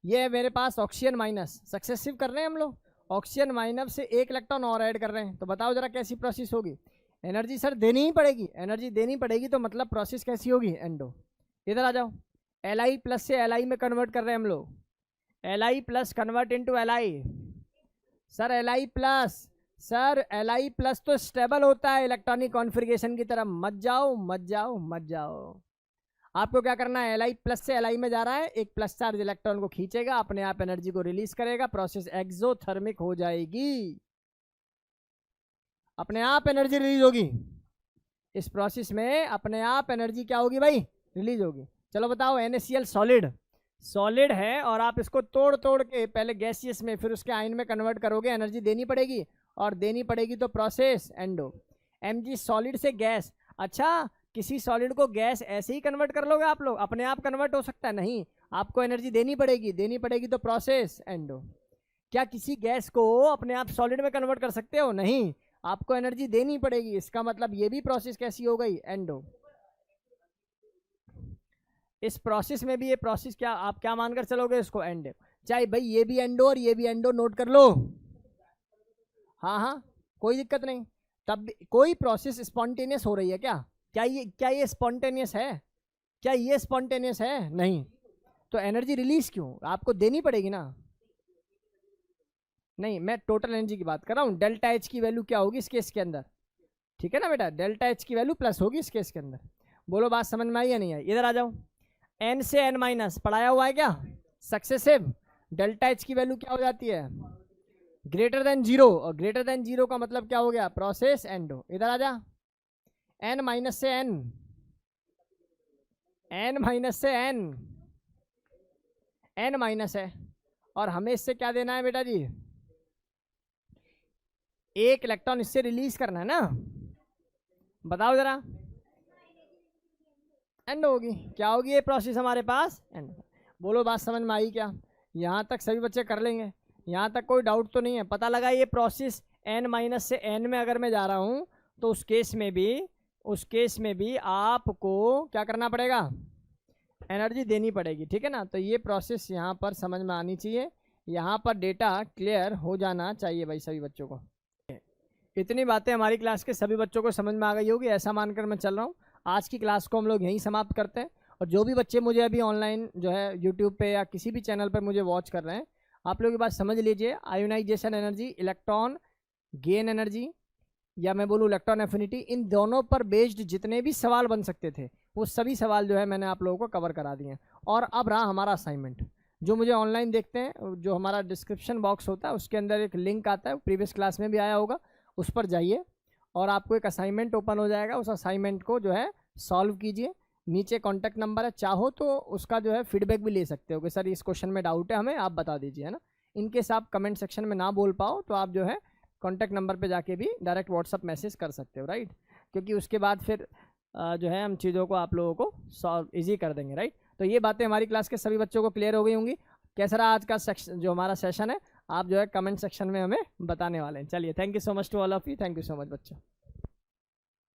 ये है मेरे पास ऑक्सीजन माइनस, सक्सेसिव कर रहे हैं हम लोग, ऑक्सीजन माइनस से एक इलेक्ट्रॉन और ऐड कर रहे हैं, तो बताओ जरा कैसी प्रोसेस होगी, एनर्जी सर देनी ही पड़ेगी, एनर्जी देनी पड़ेगी तो मतलब प्रोसेस कैसी होगी, एंडो। इधर आ जाओ, Li प्लस से Li में कन्वर्ट कर रहे हैं हम लोग, Li plus convert into Li, sir Li plus, sir Li plus तो स्टेबल होता है इलेक्ट्रॉनिक कॉन्फ़िगरेशन की तरफ, मत जाओ मत जाओ मत जाओ। आपको क्या करना है, Li प्लस से Li में जा रहा है, एक प्लस चार्ज इलेक्ट्रॉन को खींचेगा, अपने आप एनर्जी को रिलीज करेगा, प्रोसेस एक्सोथर्मिक हो जाएगी, अपने आप एनर्जी रिलीज होगी, इस प्रोसेस में अपने आप एनर्जी क्या होगी भाई, रिलीज होगी। चलो बताओ, NaCl सॉलिड, सॉलिड है और आप इसको तोड़ तोड़ के पहले गैसियस में फिर उसके आयन में कन्वर्ट करोगे, एनर्जी देनी पड़ेगी, और देनी पड़ेगी तो प्रोसेस एंडो। Mg सॉलिड से गैस, अच्छा किसी सॉलिड को गैस ऐसे ही कन्वर्ट कर लोगे आप लोग, अपने आप कन्वर्ट हो सकता है, नहीं, आपको एनर्जी देनी पड़ेगी, देनी पड़ेगी तो प्रोसेस एंडो। क्या किसी गैस को अपने आप सॉलिड में कन्वर्ट कर सकते हो, नहीं, आपको एनर्जी देनी पड़ेगी, इसका मतलब ये भी प्रोसेस कैसी हो गई, एंडो। इस प्रोसेस में भी ये प्रोसेस क्या, आप क्या मानकर चलोगे इसको, एंडो। चाहे भाई ये भी एंडो और ये भी एंडो, नोट कर लो, हाँ हाँ कोई दिक्कत नहीं। तब कोई प्रोसेस स्पॉन्टेनियस हो रही है क्या, क्या ये स्पॉन्टेनियस है, क्या ये स्पॉन्टेनियस है, नहीं, तो एनर्जी रिलीज क्यों, आपको देनी पड़ेगी ना, नहीं मैं टोटल एनर्जी की बात कर रहा हूँ। डेल्टा एच की वैल्यू क्या होगी इस केस के अंदर, ठीक है ना बेटा, डेल्टा एच की वैल्यू प्लस होगी इस केस के अंदर। बोलो बात समझ में आई या नहीं आई। इधर आ जाओ, एन से एन माइनस पढ़ाया हुआ है क्या, सक्सेसिव, डेल्टा एच की वैल्यू क्या हो जाती है, ग्रेटर देन जीरो, और ग्रेटर देन जीरो का मतलब क्या हो गया, प्रोसेस एंडो। इधर आ जा, एन माइनस से एन, एन माइनस से एन, एन माइनस है, और हमें इससे क्या देना है बेटा जी, एक इलेक्ट्रॉन इससे रिलीज करना है ना, बताओ जरा, एंड होगी, क्या होगी ये प्रोसेस हमारे पास, एंड। बोलो बात समझ में आई क्या, यहाँ तक सभी बच्चे कर लेंगे, यहाँ तक कोई डाउट तो नहीं है। पता लगा ये प्रोसेस n माइनस से n में अगर मैं जा रहा हूँ तो उस केस में भी आपको क्या करना पड़ेगा, एनर्जी देनी पड़ेगी, ठीक है ना। तो ये प्रोसेस यहाँ पर समझ में आनी चाहिए, यहाँ पर डेटा क्लियर हो जाना चाहिए भाई सभी बच्चों को। इतनी बातें हमारी क्लास के सभी बच्चों को समझ में आ गई होगी, ऐसा मानकर मैं चल रहा हूँ। आज की क्लास को हम लोग यहीं समाप्त करते हैं। और जो भी बच्चे मुझे अभी ऑनलाइन जो है यूट्यूब पे या किसी भी चैनल पर मुझे वॉच कर रहे हैं, आप लोग ये बात समझ लीजिए, ionisation energy, electron gain energy, या मैं बोलूँ इलेक्ट्रॉन एफिनिटी, इन दोनों पर बेस्ड जितने भी सवाल बन सकते थे वो सभी सवाल जो है मैंने आप लोगों को कवर करा दिए हैं। और अब रहा हमारा असाइनमेंट। जो मुझे ऑनलाइन देखते हैं, जो हमारा डिस्क्रिप्शन बॉक्स होता है उसके अंदर एक लिंक आता है, प्रीवियस क्लास में भी आया होगा, उस पर जाइए और आपको एक असाइनमेंट ओपन हो जाएगा। उस असाइनमेंट को जो है सॉल्व कीजिए। नीचे कॉन्टैक्ट नंबर है, चाहो तो उसका जो है फीडबैक भी ले सकते हो कि सर इस क्वेश्चन में डाउट है हमें, आप बता दीजिए, है ना। इनकेस आप कमेंट सेक्शन में ना बोल पाओ तो आप जो है कॉन्टैक्ट नंबर पे जाके भी डायरेक्ट व्हाट्सअप मैसेज कर सकते हो, राइट। क्योंकि उसके बाद फिर जो है हम चीज़ों को आप लोगों को सॉल्व ईजी कर देंगे, राइट। तो ये बातें हमारी क्लास के सभी बच्चों को क्लियर हो गई होंगी। कैसा रहा आज का सेक्शन, जो हमारा सेशन है, आप जो है कमेंट सेक्शन में हमें बताने वाले हैं। चलिए, thank you so much to all of you, thank you so much बच्चों।